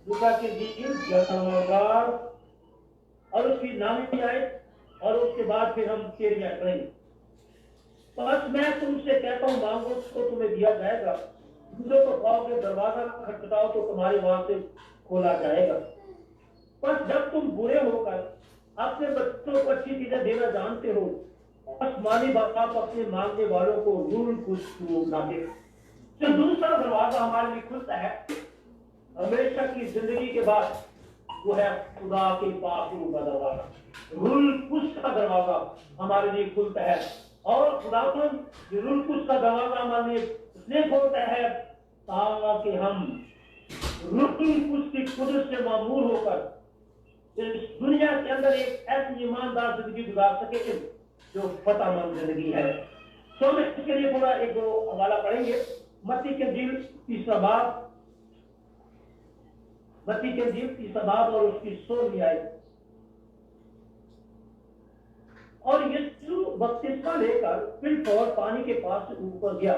लूका के गीत 11वां बाब और उसकी 9वीं आयत, और उसके बाद फिर हम 13वीं आयत पढ़ेंगे। बस मैं तुमसे कहता हूँ, मांगो तो तुम्हें दिया जाएगा, दूसरों को पाओगे, दरवाजा खटखटाओ तो तुम्हारे वहां से खोला जाएगा। बस जब तुम बुरे होकर अपने बच्चों को अच्छी चीजें देना जानते हो, आसमानी बाप अपने मांगने वालों को रूल कुछ ना दे। तो दूसरा दरवाजा हमारे लिए खुलता है हमेशा की जिंदगी के बाद, वो है खुदा के पास का दरवाजा। रूल कुछ का दरवाजा हमारे लिए खुलता है और खुदावन रूल कुछ का दरवाजा हमारे लिए इसलिए खोलता है ताकि हम रूल कुछ की कुदरत से मामूर होकर इस दुनिया के अंदर एक ऐसी ईमानदार जिंदगी गुजार सके जो फतेहमंद जिंदगी है। तो हम इसके लिए थोड़ा एक दो हवाला पढ़ेंगे। मत्ती के इंजील तीसरा बाब और उसकी 16वीं आयत। और यीशु बपतिस्मा लेकर फिर और पानी के पास से ऊपर गया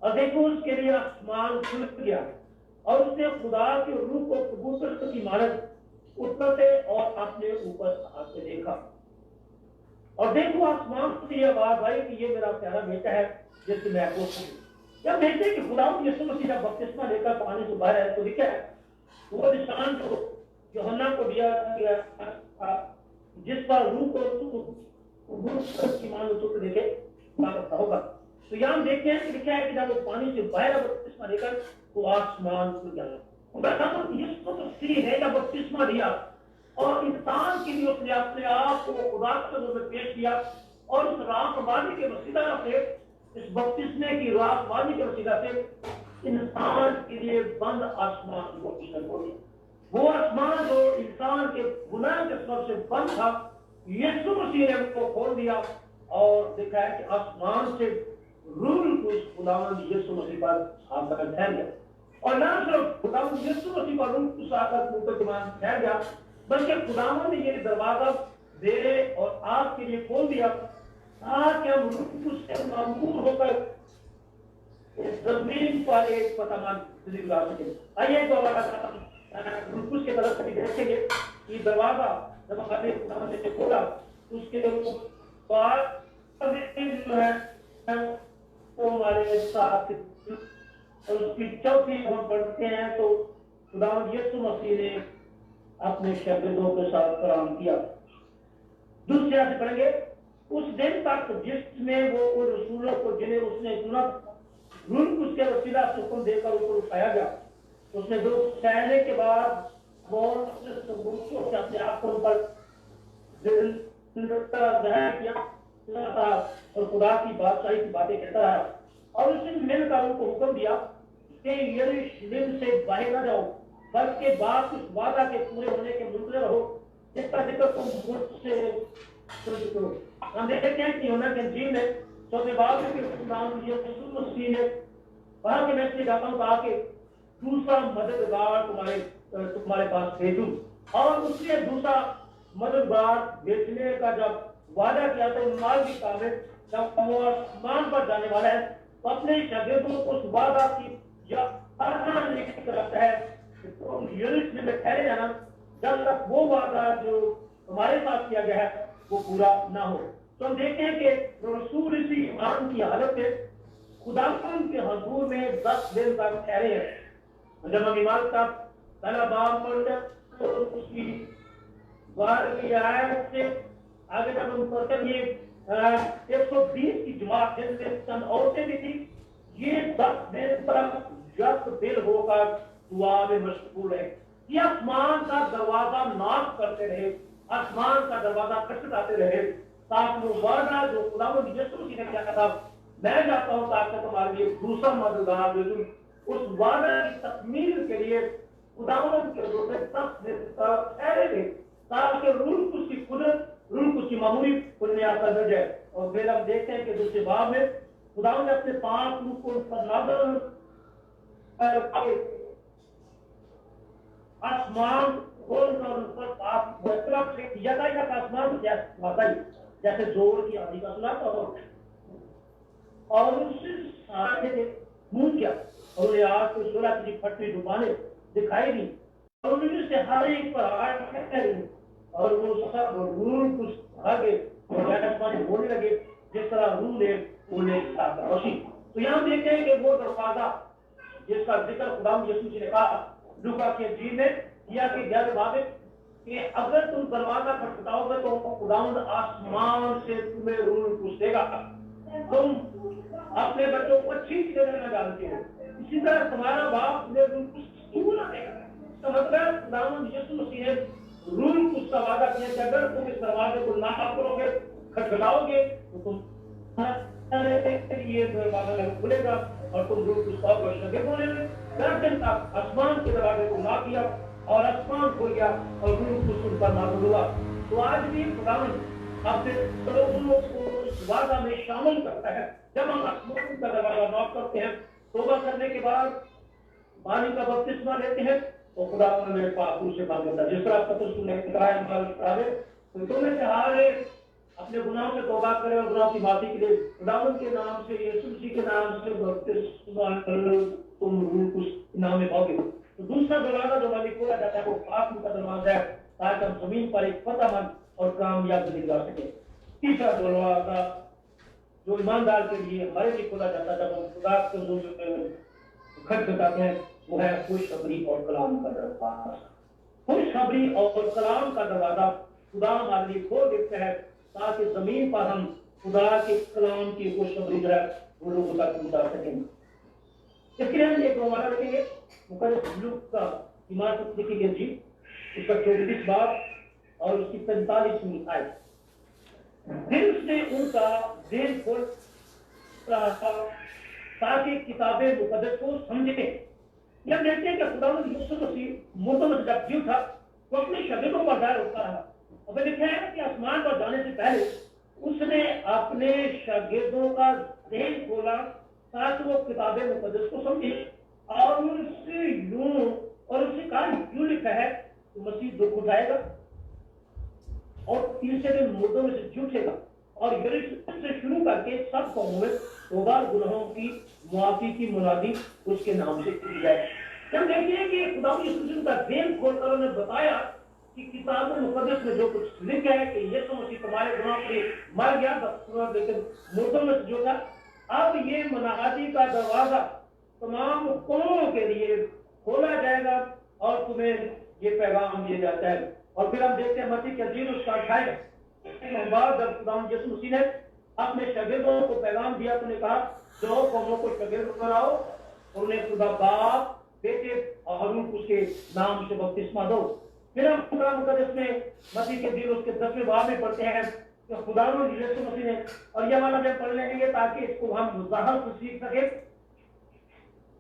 और देखो उसके लिए आसमान खुल गया और उसने खुदा के रूह को कबूतर की मानद उतरते और अपने ऊपर आते देखा। और देखो आसमान से ये आवाज आई कि ये मेरा प्यारा बेटा है जिससे मैं खुश हूं। जब देखते कि खुदा यीशु मसीह जब बपतिस्मा लेकर पानी से बाहर है तो दिखा है वो निशान को यूहन्ना को दिया गया जिस पर रूह को की मान तो देखे करता होगा। तो यहाँ देखते हैं कि लिखा है कि जब वो पानी से बाहर बपतिस्मा लेकर तो आसमान खुल गया। यीशु मसीह ने जब बपतिस्मा दिया और इंसान के लिए उसने अपने आप को खुदा के रूप में पेश किया और उस राहबानी के वसीला से इस बपतिस्मे की राहबानी के वसीला से इंसान के लिए बंद आसमान को ओपन हो गया। वो आसमान जो इंसान के गुनाह के सबब से बंद था यीशु मसीह ने उसको खोल दिया और देखा है कि आसमान से रूह कुछ खुदावंद यीशु मसीह पर आकर ठहर गया। और ना सिर्फ खुदावंद यीशु मसीह पर रूह कुछ आकर ऊपर जमान ठहर गया बल्कि खुदावंद ने ये दरवाजा मेरे और आपके लिए खोल दिया ताकि हम रूह कुछ से मामूर होकर इस जमीन पर एक फतेहमंद जिंदगी गुजार सके। आइए तो रूह कुछ के तरफ से देखेंगे कि दरवाजा जब हमारे खुदावंद ने खोला उसके बाद जो है वो हमारे साथ और उसकी चौथी हम पढ़ते हैं तो खुदावंद यीशु मसीह ने अपने शागिर्दों के साथ कलाम किया। दूसरे से पढ़ेंगे उस दिन तक जिसमें वो उन रसूलों को जिन्हें उसने चुना रूह उसके वसीला से हुक्म देकर ऊपर उठाया गया। उसने दो सहने के बाद बहुत से अपने आप को ऊपर किया और खुदा की बादशाही की बातें कहता रहा और उसने मिलकर उनको हुक्म दिया कि यरूशलेम से बाहर न जाओ बल्कि बात उस वादा के पूरे होने के मुंतजर रहो जिसका जिक्र तुम मुझसे करो। हम देखते हैं कि यूहन्ना के इंजील में चौथे बाब में यीशु मसीह ने कहा कि मैं इसलिए जाता हूं कहा कि दूसरा मददगार तुम्हारे पास भेजूं और उसने दूसरा मददगार भेजने का जब वादा किया तो माल की काबिल जब वो आसमान पर जाने वाला है तो अपने शागिर्दों को उस वादा की करता है कि तुम यरूशलेम में ठहरे जाना जब तक वो वादा जो तुम्हारे साथ किया गया है वो पूरा ना हो। तो हम देखते हैं कि रसूल इसी ईमान की हालत में खुदावंद के हुजूर में 10 दिन तक ठहरे हैं। जब हम ईमान का पहला बाब पढ़ते तो उसकी 12वीं आयत से आगे जब हम पढ़ते ये 120 की जमात जिनमें चंद औरतें भी थी ये 10 दिन तक जब दिल होकर दुआ में मशगूल है। ये आसमान का दरवाजा नॉक करते रहे आसमान का दरवाजा खटखटाते रहे ताकि वो वादा जो खुदावंद यीशु मसीह ने किया था मैं जाता हूं ताकि तुम्हारे लिए दूसरा मददगार भेजूं उस वादा की तकमील के लिए खुदावंद के रूप में 10 दिन तक ठहरे थे ताकि रूह कुछ की कुदरत रूह कुछ की मामूली उनमें आकर मिल जाए। और फिर हम देखते हैं कि दूसरे बाब में खुदावंद ने अपने पांच रूह को उन पर नाज़िल आसमान खोलकर उन पर पाप यातायात आसमान जैसे जोर की आंधी का सुनाता हो और उससे मुंह किया और उन्हें आग को 16 की फटती दुकानें दिखाई दी और उन्होंने से हर एक पर आग और वो सब रूह कुछ आगे और बोलने लगे जिस तरह रूह ने उन्हें रोशी। तो यहाँ देखते हैं कि वो दरवाजा जिसका जिक्र खुदावंद यीशु ने कहा लूका के इंजील में किया कि 11 बातें कि अगर तुम दरवाजा खटखटाओगे तो खुदावंद आसमान से तुम्हें रूह कुछ देगा। तुम अपने बच्चों को अच्छी तरह जानते हो इसी तरह तुम्हारा बाप तुम्हें रूह कुछ क्यों ना देगा। तो मतलब खुदावंद यीशु मसीह ने रूल कुछ का वादा किया कि अगर तुम इस दरवाजे को ना करोगे, खटखटाओगे, तो तुम ये दरवाजा खुलेगा और तुम रूल कुछ का शगीर होने। दरअसल आसमान के दरवाजे को ना किया और आसमान खुल गया और रूल कुछ उनका नाज़िल हुआ। तो आज भी खुदावंद अपने लोगों को इस वादा में शामिल करता है। जब हम आसमान का दरवाजा नॉक करते हैं, तौबा करने के बाद पानी का बपतिस्मा लेते हैं, तो खुदा मेरे पाप से मांग लेता है। जिस तरह पतरस ने कहा है, तो तुम्हें चाहे अपने गुनाहों से तौबा करें और गुनाह की माफी के लिए खुदावंद के नाम से, यीशु मसीह के नाम से बपतिस्मा तुम रूह कुछ नाम में पाओगे। तो दूसरा दरवाजा जो मालिक खोला जाता है वो पाप का दरवाजा है, ताकि हम जमीन पर एक फतेहमंद और कामयाब जिंदगी गुजार सके। तीसरा दरवाजा जो ईमानदार के लिए हमारे लिए खोला जाता है, जब हम खुदा के खटखटाते हैं, वो है खुशखबरी और कलाम का दरवाजा। खुशखबरी और कलाम का दरवाजा खुदा हमारे लिए खोल देता है, ताकि जमीन पर हम खुदा के कलाम की खुशखबरी जो है वो लोगों तक पहुंचा सकें। इसके लिए हम एक हमारा रखेंगे मुकद्दस लूक का इमारत लिखेंगे जी, उसका 24 बाब और उसकी 45वीं आयत। दिल से उनका दिल खोल रहा था ताकि किताबें मुकद्दस को समझे। जब देखते हैं कि खुदावंद यीशु मसीह मुर्दों में जब जी उठा तो अपने शगीरों पर जाहिर होता रहा। और लिखा है कि आसमान पर जाने से पहले उसने अपने शागिर्दों का दिल खोला ताकि वो किताबें मुकद्दस को समझे। और उससे कहा यूं लिखा है कि मसीह दुख उठाएगा और तीसरे दिन मुर्दों में से जी उठेगा और यरूशलेम से शुरू करके सब कौमों में तौबा गुनाहों की मुआफी की मुनादी उसके नाम से की जाए। हम देखते हैं कि खुदा यीशु मसीह का दिल खोलकर उन्होंने बताया कि किताब मुकद्दस में जो कुछ लिखा है कि यीशु मसीह तुम्हारे गुनाहों के लिए मर गया, लेकिन मुर्दों में से जो था। अब ये मुनादी का दरवाजा तमाम कौमों के लिए खोला जाएगा और तुम्हें ये पैगाम दिया जाता है। और फिर हम देखते हैं मसीह के अंजील उसका अध्याय जब खुदा यीशु मसीह ने अपने शागिर्दों को पैगाम दिया तो उन्हें कहा जो कौमों को शागिर्द बनाओ और उन्हें खुदा बाप, बेटे और उसके नाम से बपतिस्मा दो। फिर हम खुदा मुकद्दस में मसीह के दिल उसके 10वें बाब में पढ़ते हैं कि खुदा यीशु मसीह ने, और ये वाला जब पढ़ लेंगे ताकि इसको हम वजाहत से सीख सके।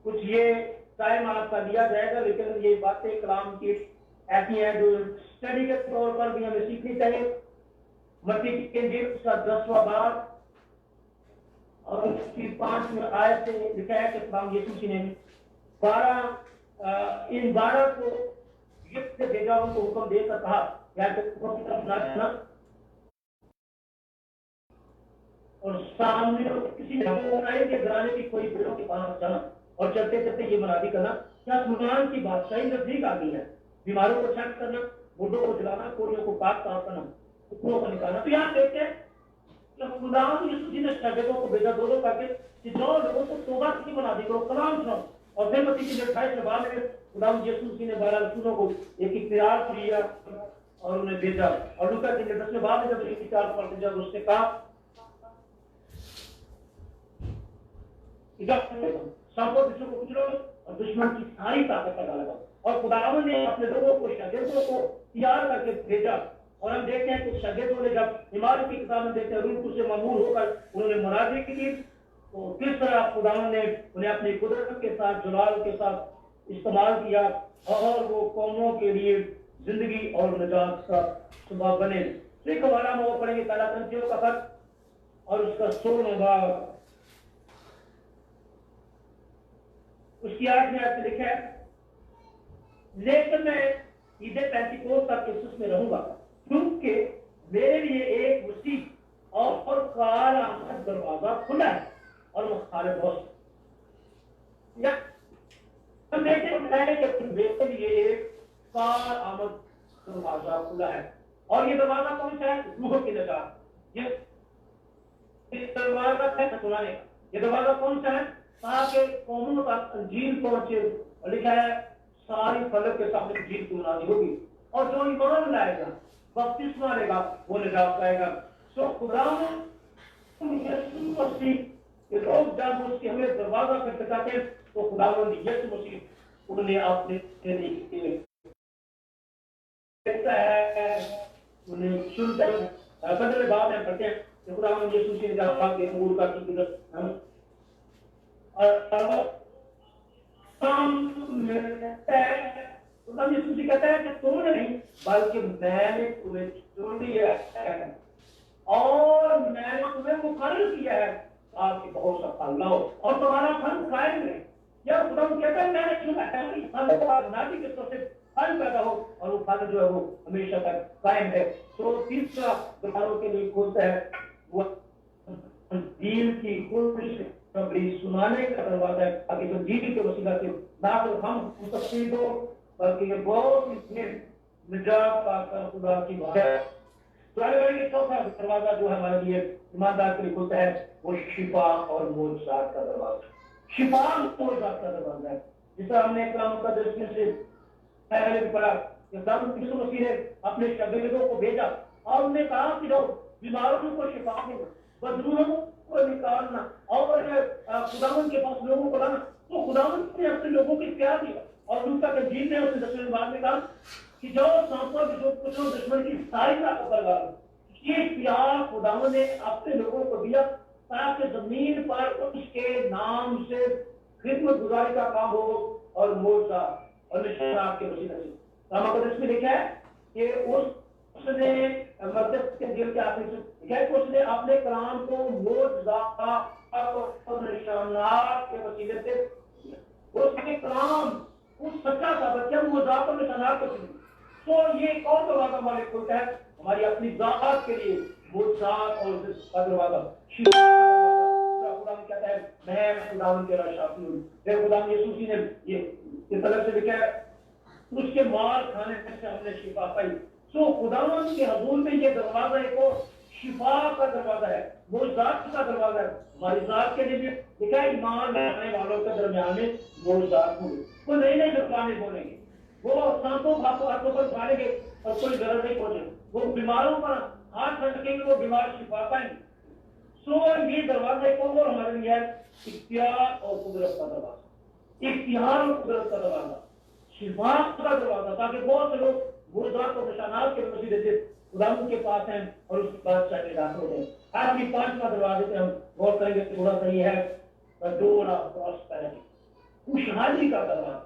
कुछ ये टाइम आपका दिया जाएगा, लेकिन ये बातें कलाम की ऐसी हैं जो स्टडी के तौर पर भी हमें सीखनी चाहिए। मसीह के अंजील उसका 10वां बाब और उसकी 5वीं आयत से लिखा है कि खुदा यीशु मसीह ने इन 12 को युक्त से भेजा, उनको हुक्म देकर कहा या तो और सामने किसी के घराने की कोई बिलों के पास जाना और चलते चलते ये मुनादी करना क्या आसमान की बादशाही नजदीक आ गई है। बीमारों को चेक करना, बुढ़ों को जलाना, कोड़ियों को पाक साफ करना, कुत्तों को निकालना। तो यहाँ देखते हैं खुदा यीशु मसीह ने शागिर्दों को भेजा दो करके कि जो लोगों को तौबा की मुनादी करो, कलाम सुनाओ। और फिर मसीह की 28वें बाब में खुदा यीशु मसीह ने 12 रसूलों को एक इख्तियार दिया और उन्हें भेजा। और लूका के 10वें बाब में जब इख्तियार पर जब उसने कहा सांपों को कुछ लो और दुश्मन की सारी ताकत पर डाला। और खुदावंद ने अपने लोगों को शागिर्दों को तैयार करके भेजा। और हम देखते हैं कि शागिर्दों ने जब इमारत की किताब में देखते हैं रूह से मामूर होकर उन्होंने मुनादी की, तो किस तरह खुदावंद ने उन्हें अपनी कुदरत के साथ, जलाल के साथ इस्तेमाल किया और वो कौमों के लिए जिंदगी और निजात का सबब बने। एक हवाला में वो पढ़ेंगे पहला करंथियों का खत और उसका 16वां बाब उसकी 8वीं आयत में लिखा है, लेकिन मैं ईद पेंतिकोस्त तक क्रिसमस में रहूंगा क्योंकि मेरे लिए एक वसीह और काला दरवाजा खुला है और मुखालिफ बहुत मेरे लिए एक कार आमद दरवाजा खुला है। और ये दरवाजा कौन सा है? रूह की निजात। ये दरवाजा है सुनाने का। ये दरवाजा कौन सा है? ताकि कौमों तक अंजील पहुंचे। और लिखा है सारी फलक के सामने अंजील की मुनादी होगी और जो ईमान लाएगा, बपतिस्मा लेगा, वो निजात पाएगा। सो खुदा यीशु मसीह लोग जब उसके हमें दरवाजा खटखटाते हैं तो खुदावंद यीशु मसीह उन्हें अपने देखता है, उन्हें सुनता है। 15वें बाब में पढ़ते हैं कि खुदावंद यीशु मसीह ने कहा कि अंगूर का किधर हम खुदावंद यीशु मसीह कहता है कि तुमने नहीं बल्कि मैंने तुम्हें चुन लिया है और मैंने तुम्हें मुकर्रर किया है आपकी बहुत सा फल लाओ और तुम्हारा फल कायम रहे। यह खुदावंद कहता है मैंने चुना है फल नाटी के तौर से फल पैदा हो और वो फल जो है वो हमेशा तक कायम है। तो तीसरा दरबारों के लिए खोलता है वो दिल की खुशखबरी सुनाने का दरवाजा है ताकि जो जीवन के वसीला से ना तो हम तस्वीर हो बल्कि ये बहुत ही निजात पाकर खुदा की बात है। के चौथा दरवाजा जो है हमारे लिए ईमानदार के लिए खुलता है वो शिफा और मोजात का दरवाजा। शिफा मोजात का दरवाजा है जिसका हमने कलाम का दृष्टि से पहले भी पढ़ा कि खुदावंद यीशु मसीह ने अपने शागिर्दों को भेजा और उन्होंने कहा कि जाओ बीमारों को शिफा देना, बदरूहों को निकालना और खुदावंद के पास लोगों को लाना। तो खुदावंद ने अपने लोगों को क्या दिया और लूका के जीन ने उसने 10वें बार में कहा कि जाओ सांपों की जो कुछ दुश्मन की सारी ताकत पर लगा। ये प्यार खुदावंद ने अपने लोगों को दिया ताकि जमीन पर उसके नाम से खिदमत गुजारी का काम हो और मोजा और निशान आपके वसीले से। रामाकदस में लिखा है कि उसने मकदस के जेल के आखिरी से लिखा है कि उसने अपने कलाम को मोजा और निशानात के वसीले से उसके कलाम उस सच्चा था बच्चा मोजा और निशानात के वसीले। तो ये कौन दरवाजा हमारे खुलता है हमारी अपनी जात के लिए मोजात और दरवाजा खुदावंद कहता है मैं खुदावंद तेरा शाफी हूँ। फिर खुदावंद यीशु मसीह ने ये तरफ से लिखा है उसके मार खाने से हमने शिफा पाई। सो खुदावंद के हजूर में ये दरवाजा एक और शिफा का दरवाजा है, मोजात का दरवाजा है। हमारी जात के लिए भी लिखा है ईमान लाने वालों के दरमियान में मोजात होंगे। वो नई नई जुबानें बोलेंगे, वो सांपों हाथों पर उठाएंगे और कोई गलत नहीं पहुंचे, वो बीमारों पर हाथ रखेंगे, वो बीमार शिफा पाएंगे। सो ये दरवाजा एक और हमारे लिए है इख्तियार और कुदरत का दरवाजा। इख्तियार और कुदरत का दरवाजा, शिफा का दरवाजा, ताकि बहुत से लोग मोजात और निशानात के वसीले से खुदावंद के पास हैं और उसके बादशाह के दाखिल होते हैं। आज भी 5वां दरवाजे पे हम गौर करेंगे थोड़ा सा ये है डोर ऑफ प्रॉस्पेरिटी, खुशहाली का दरवाजा।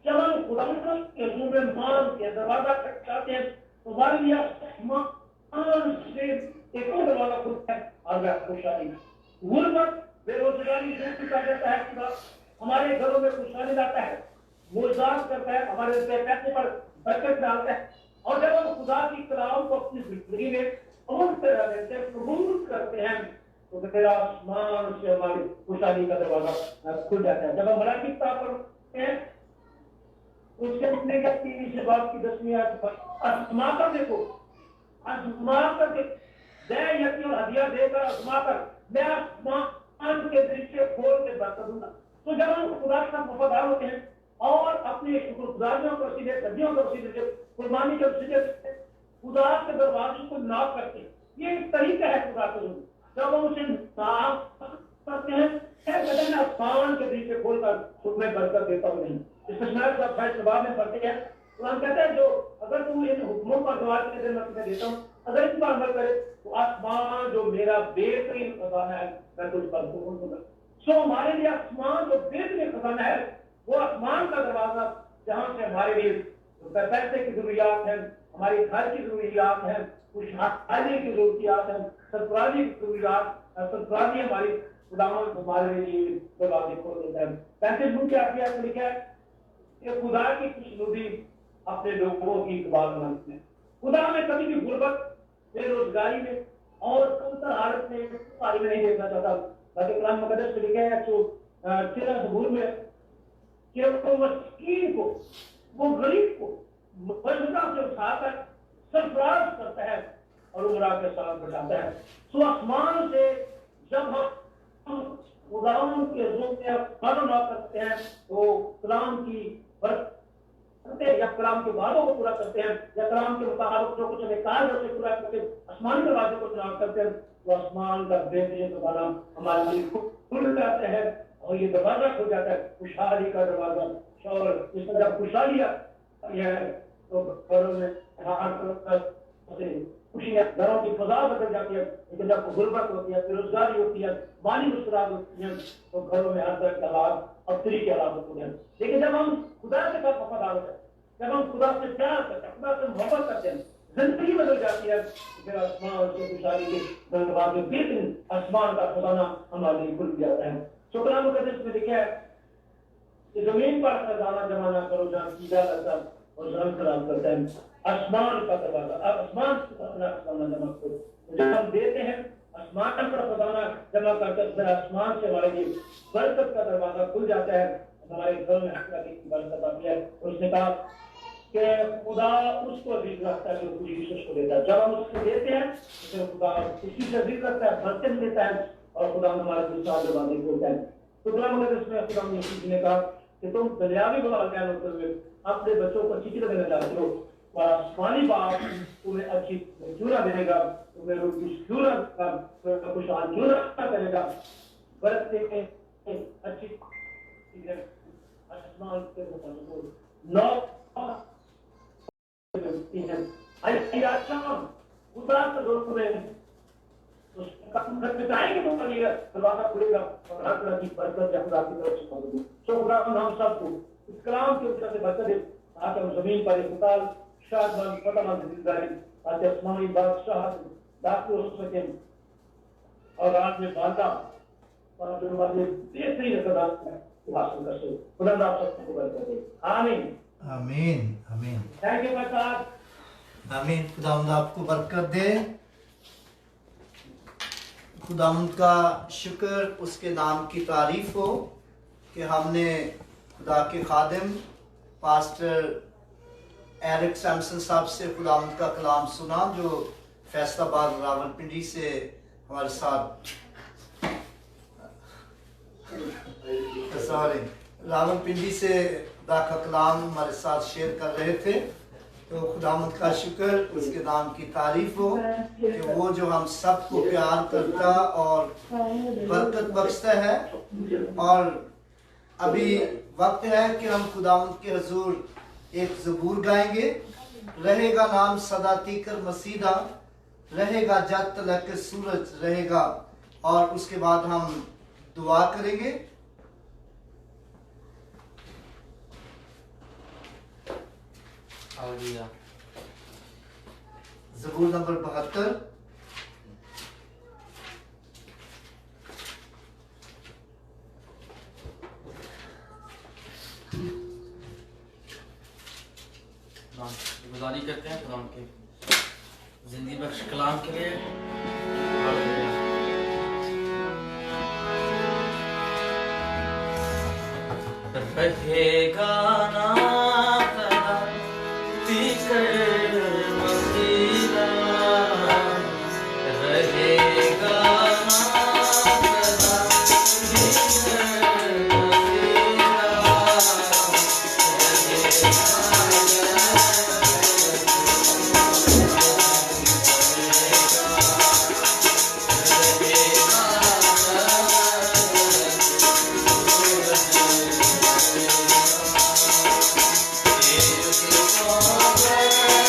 जब हम खुदावंद के हजूर में मान के दरवाजा खटखटाते हैं तो हमारे लिए आसमान से एक और दरवाजा खुलता है और वह खुशहाली, गुर्बत बेरोजगारी दूर कर देता है खुदा, हमारे घरों में खुशहाली लाता है, मोजात करता है, हमारे पैसे पर बरकत डालता है। और जब हम खुदा की कलाम को अपनी जिंदगी में कबूल करते हैं तो फिर आसमान से हमारी खुशहाली का दरवाजा खुल जाता है। जब हम मलाकी की किताब पढ़ते हैं उसके अपने का 3 से बात की 10वीं आयत आजमा कर देखो, आजमा कर दे यकीन और हदिया देकर आजमा कर मैं आसमान के दृश्य खोल के बरकत दूंगा। तो जब हम खुदा के साथ वफादार होते हैं और अपने शुक्रगुजारियों को वसीले सदियों को वसीले से कुर्बानी के वसीले से खुदा के दरवाजे को नाप करते हैं, ये एक तरीका है खुदा के। जब हम उसे नाप करते हैं मैं आसमान के दृश्य खोलकर तुम्हें बरकत देता हूँ नहीं। इस जवाब में पढ़ते हैं तो हम कहते हैं जो अगर तुम इन हुक्मों का जवाब के दिन मैं तुम्हें देता हूँ अगर इस पर अमल करे तो आसमान जो मेरा बेहतरीन खजाना है मैं तुझ पर खोल दूंगा। सो हमारे लिए आसमान जो बेहतरीन खजाना है वो आसमान का दरवाजा जहाँ से हमारे लिए पैसे की जरूरियात है, हमारी घर की जरूरियात है, खुशहाली की जरूरियात है, सरफराजी की जरूरियात, सरफराजी हमारी खुदावंद हमारे लिए दरवाजे खोल देता है। 35 के आखिरी में लिखा है कि खुदा की खुशनुदी अपने लोगों की इकबाल मानते हैं। खुदा में कभी भी गुर्बत बेरोजगारी में और कमतर हालत में नहीं देखना चाहता। बाकी कुरान मुकद्दस में लिखा है तो 13 ज़बूर में कि वो मस्कीन को, वो गरीब को मजबूता से उठाकर सरफराज करता है और उमरा के साथ बचाता है। सो आसमान से जब हम खुदावंद के रूप में कदम आ करते हैं तो कलाम की या कलाम के वादों को पूरा करते हैं या कलाम के मुताबिक जो कुछ हमें कहा उसे पूरा करके आसमानी दरवाजे को चुनाव करते हैं तो आसमान का बेहतरीन दरवाजा हमारे लिए खुल जाते हैं और ये दरवाजा खुल जाता है खुशहाली का दरवाजा। और जिस तरह खुशहाली है तो घरों में खुशियाँ, घरों की फजा बदल जाती है। लेकिन जब गुर्बत होती है, बेरोजगारी होती है, माली मुश्किलात होती हैं, तो घरों में हर तरह के हालात और तरीके हालात होते हैं। लेकिन जब हम खुदा से वफादार होते हैं, जब हम खुदा से प्यार करते हैं, खुदा से मोहब्बत करते हैं, जिंदगी बदल जाती है। फिर आसमान से खुशहाली के दरवाजे, बेहतरीन आसमान का खजाना हमारे लिए खुल जाता है। शुक्राना मुकद्दस में लिखा है कि जमीन पर खजाना जमा ना करो जहाँ कीड़ा लगता और रंग खराब करता है। आसमान का दरवाजा, आसमान से अपना खजाना जमा करो। तो जब हम देते हैं आसमान पर खजाना जमा करते, फिर आसमान से हमारे लिए बरकत का दरवाजा खुल जाता है। हमारे घर में हर की बरकत आती है। उसने कहा कि खुदा उसको अजीज रखता है जो खुशी उसको देता है। जब हम उसको देते हैं तो फिर खुदा खुशी से अजीज रखता है, बरकत देता है और खुदा हमारे विशाल दरवाजे खोलता है। तो खुदा मगर इसमें खुदा ने कहा कि तुम दुनियावी वालदैन होते हुए अपने बच्चों को अच्छी चीजें देना चाहते हो, और आसमानी बाप तुम्हें अच्छी चूरा देगा, तुम्हें रोटी चूरा खुशहाल चूरा करेगा। बरकत अच्छी चीजें आसमान के नौ दरवाजा खुलेगा और हर तरह की बरकत खुदा की तरफ से मौजूद है। सो खुदा हम सबको इस कलाम की तरफ से बरकत दे, ताकि हम जमीन पर इस्ताल शादमंद फतमंद जिंदगी ताकि आसमानी बादशाह दाखिल हो सके और रात में बांधा और जो हमारे बेहतरीन सदा हासिल कर सके। खुदा आप सबको बरकत दे। आमीन आमीन आमीन थैंक यू पास्टर। आमीन। खुदावंद आपको बरकत दे। खुदावंद का शुक्र, उसके नाम की तारीफ हो कि हमने खुदा के खादिम पास्टर एरिक सैमसन साहब से खुदावंद का कलाम सुना, जो फैसलाबाद रावलपिंडी से हमारे साथ रावलपिंडी से खुदा का कलाम हमारे साथ शेयर कर रहे थे। तो खुदावंद का शुक्र, उसके नाम की तारीफ हो कि वो जो हम सबको प्यार करता और बरकत बख्शता है। और अभी वक्त है कि हम खुदावंद के हुजूर एक ज़बूर गाएंगे। रहेगा नाम सदा तीकर मसीदा, रहेगा जब तलक सूरज रहेगा, और उसके बाद हम दुआ करेंगे। ज़बूर नंबर 72। गुजारिश करते हैं कलाम के जिंदगी बख्श कलाम के लिए। रहेगा नाम सदा तीकर मसीदा, रहेगा नाम सदा तीकर मसीदा।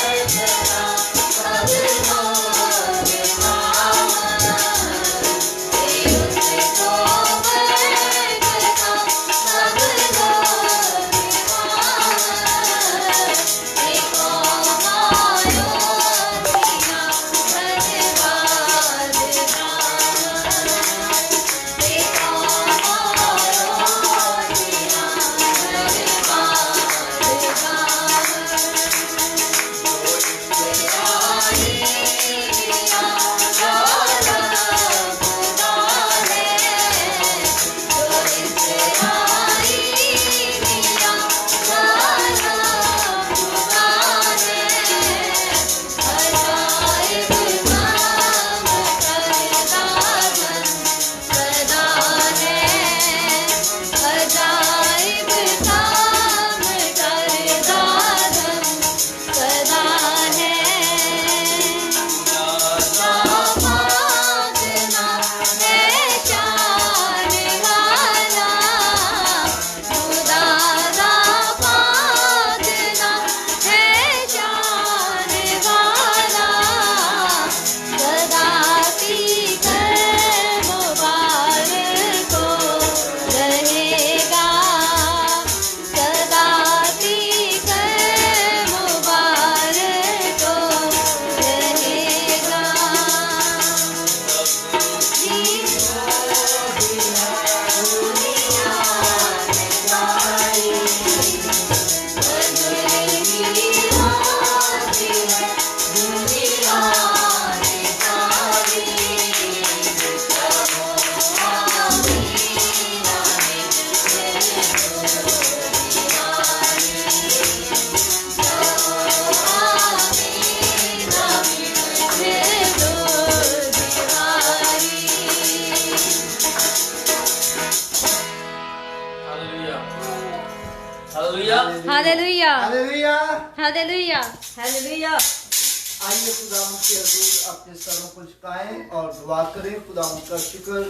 Hallelujah hallelujah hallelujah. Hallelujah hallelujah. आइए खुदावंद के हजूर अपने सरों को झुकाएं और दुआ करें। खुदावंद का शुक्र,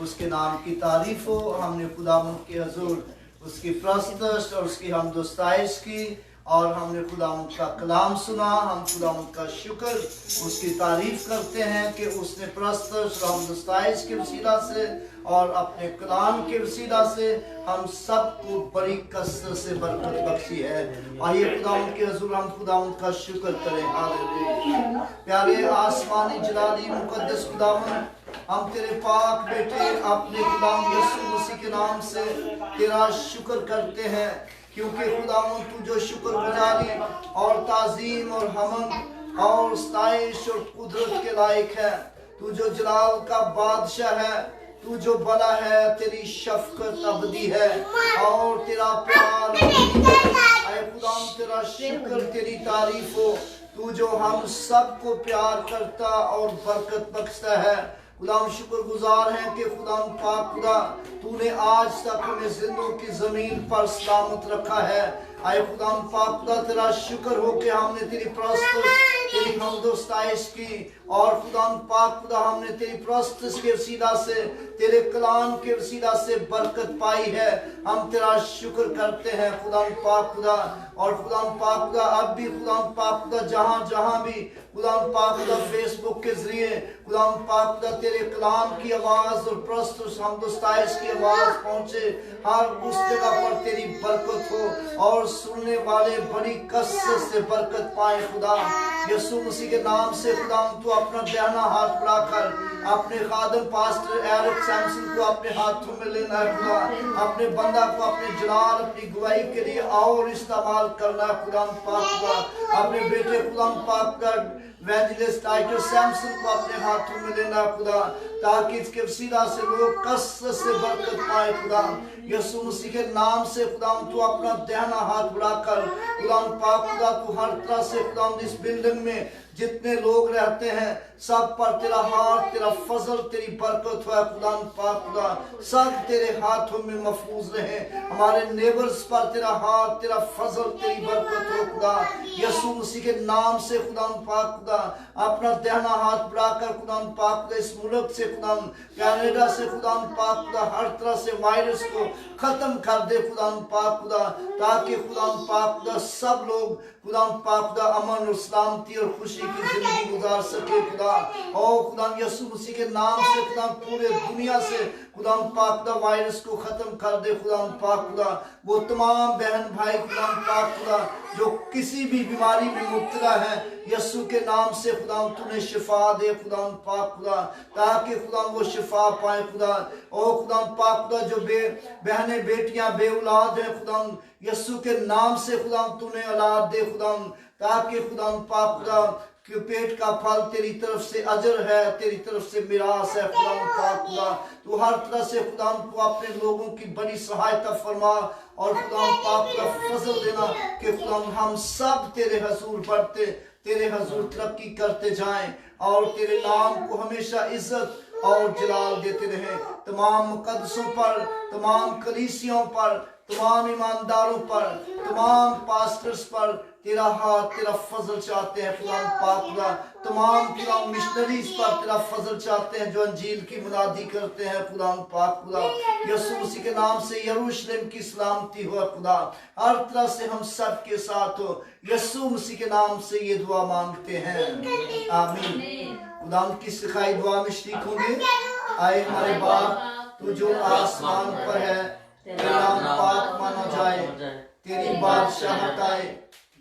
उसके नाम की तारीफ हो। हमने खुदावंद के हजूर उसकी प्रस्तुत और उसकी हमदोस्ताइश की और हमने खुदावंद का कलाम सुना। हम खुदावंद का शुक्र, उसकी तारीफ करते हैं कि उसने प्रस्तुत और हमदोस्ताइश के वसीला से और अपने कलाम के वसीला से हम सबको बड़ी कसरत से बरकत बख्शी है। आइए खुदावंद के हजूर हम खुदावंद का शुक्र करें। हालेलुया। प्यारे आसमानी जलाली मुकद्दस खुदावंद, हम तेरे पाक बेटे अपने खुदावंद यीशु मसीह के नाम से तेरा शुक्र करते हैं, क्योंकि खुदावंद तू जो शुक्रगुजारी और ताजीम और हमद और सताइश और कुदरत के लायक है, तू जो जलाल का बादशाह है, तू जो बड़ा है, तेरी शफकत अबदी है और तेरा प्यार अबदी है। आए खुदावंद तेरा शुक्र, तेरी तारीफ हो। तू जो हम सबको प्यार करता और बरकत बख्शता है। खुदाम शुक्रगुजार हैं कि खुदाम पाक खुदा तूने आज तक हमें जिंदों की जमीन पर सलामत रखा है। आए खुदाम पाक खुदा तेरा शुक्र हो कि हमने तेरी प्रस्तुत, तेरी हमदोस्ताइश की और खुदाम पाक खुदा हमने तेरी प्रस्तुत के वसीला से, तेरे कलाम के वसीला से बरकत पाई है। हम तेरा शुक्र करते हैं खुदाम पाक खुदा। और खुदाम पाक खुदा अब भी खुदाम पाक खुदा जहाँ जहाँ भी खुदाम पाक खुदा फेसबुक के जरिए खुदाम पाक खुदा तेरे कलाम की आवाज और प्रस्तुत हमदोस्ताइश की आवाज पहुंचे, हर उस जगह पर तेरी बरकत हो और सुनने वाले बड़ी कसरत से बरकत पाए। खुदा यीशु मसीह के नाम से खुदा तू अपना दाहिना हाथ बढ़ाकर अपने खादम पास्टर एरिक सैमसन को अपने हाथों में लेना है। खुदा अपने बंदा को अपने जलाल, अपनी गवाही के लिए और इस्तेमाल करना है। खुदा पाक खुदा अपने बेटे खुदा पाक का इवेंजलिस्ट टाइटस सैमसन को अपने हाथों में लेना खुदा, ताकि इसके वसीला से लोग कसरत से बरकत पाए। खुदा यीशु मसीह के नाम से खुदा तू अपना दाहिना हाथ बढ़ाकर खुदा पाक खुदा तू हर तरह से खुदा इस बिल्डिंग में जितने लोग रहते हैं सब पर तेरा हाथ, तेरा फजल, तेरी बरकत हो। खुदा पाक खुदा सब तेरे हाथों में महफूज रहे। हमारे नेबर्स पर तेरा हाथ, तेरा फजल, तेरी बरकत हो। खुदा यीशु मसीह के नाम से खुदा पाक खुदा अपना दाहिना हाथ बढ़ाकर खुदा पाक खुदा इस मुल्क से खुदा कनाडा से खुदा पाक खुदा हर तरह से वायरस को खत्म कर दे खुदा पाक खुदा, ताकि खुदा पाक खुदा सब लोग खुदा पाक खुदा अमन और सलामती और खुशी की जिंदगी गुजार सके। खुदा और खुदा यीशु मसीह के नाम से खुदा पूरे दुनिया से खुदा पाक खुदा वायरस को खत्म कर दे। खुदा पाक खुदा वो तमाम बहन भाई खुदा पाक खुदा जो किसी भी बीमारी में मुब्तला है, यीशु के नाम से खुदा तूने शिफा दे खुदा पाक खुदा, ताकि खुदा वो शिफा पाए। खुदा और खुदा पाक खुदा जो बहनें बेटियां बेऔलाद हैं खुदा यीशु के नाम से खुदा तूने औलाद दे खुदा, ताकि खुदा पाक खुदा कि पेट का फल तेरी तरफ से अजर है, तेरी तरफ से मिरास है। खुदा पाक खुदा तू हर तरह से खुदा तू अपने लोगों की बड़ी सहायता फरमा और खुदा पाक का फजल देना कि खुदा हम सब तेरे हजूर बढ़ते, तेरे हजूर तरक्की करते जाएं और तेरे नाम को हमेशा इज्जत और जलाल देते रहे। तमाम मुकद्दसों पर, तमाम कलीसियों पर, तमाम ईमानदारों पर, तमाम पास्टर्स पर तेरा हाथ, तेरा फजल चाहते हैं। खुदा पाक खुदा तमाम खुदा मिशनरीज पर तेरा फजल चाहते हैं जो अंजील की मुनादी करते हैं। खुदा पाक खुदा यीशु मसीह के नाम से यरूशलेम की सलामती हो। खुदा हर तरह से हम सब के साथ हो। यीशु मसीह के नाम से ये दुआ मांगते हैं, आमीन। खुदा की सिखाई दुआ में शरीक होंगे। आए हमारे बाप तू जो आसमान पर है, तेरा नाम पाक माना जाए, तेरी बादशाहत आए,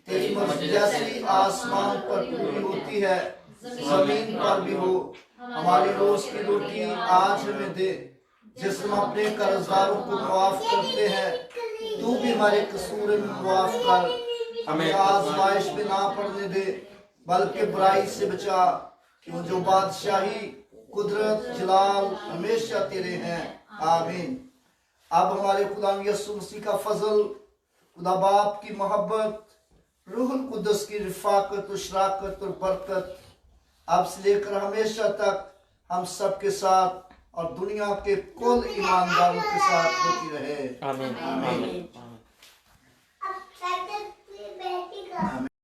तेरी मर्जी जैसी आसमान पर पूरी होती है जमीन पर भी हो। हमारी रोज की रोटी आज हमें दे, जिस हम अपने कर्जदारों को माफ करते हैं, तू भी हमारे कसूर में माफ कर। हमें आजमाइश में ना पड़ने दे, बल्कि बुराई से बचा, क्यों जो बादशाही, कुदरत, जलाल हमेशा तेरे हैं, आमीन। अब हमारे खुदा यीशु मसीह का फजल, खुदा बाप की मोहब्बत, रूहुल कुद्दस की रिफाकत और शराकत और बरकत अब से लेकर हमेशा तक हम सब के साथ और दुनिया के कुल ईमानदारों के साथ होती रहे, आमीन। आमीन। आमीन।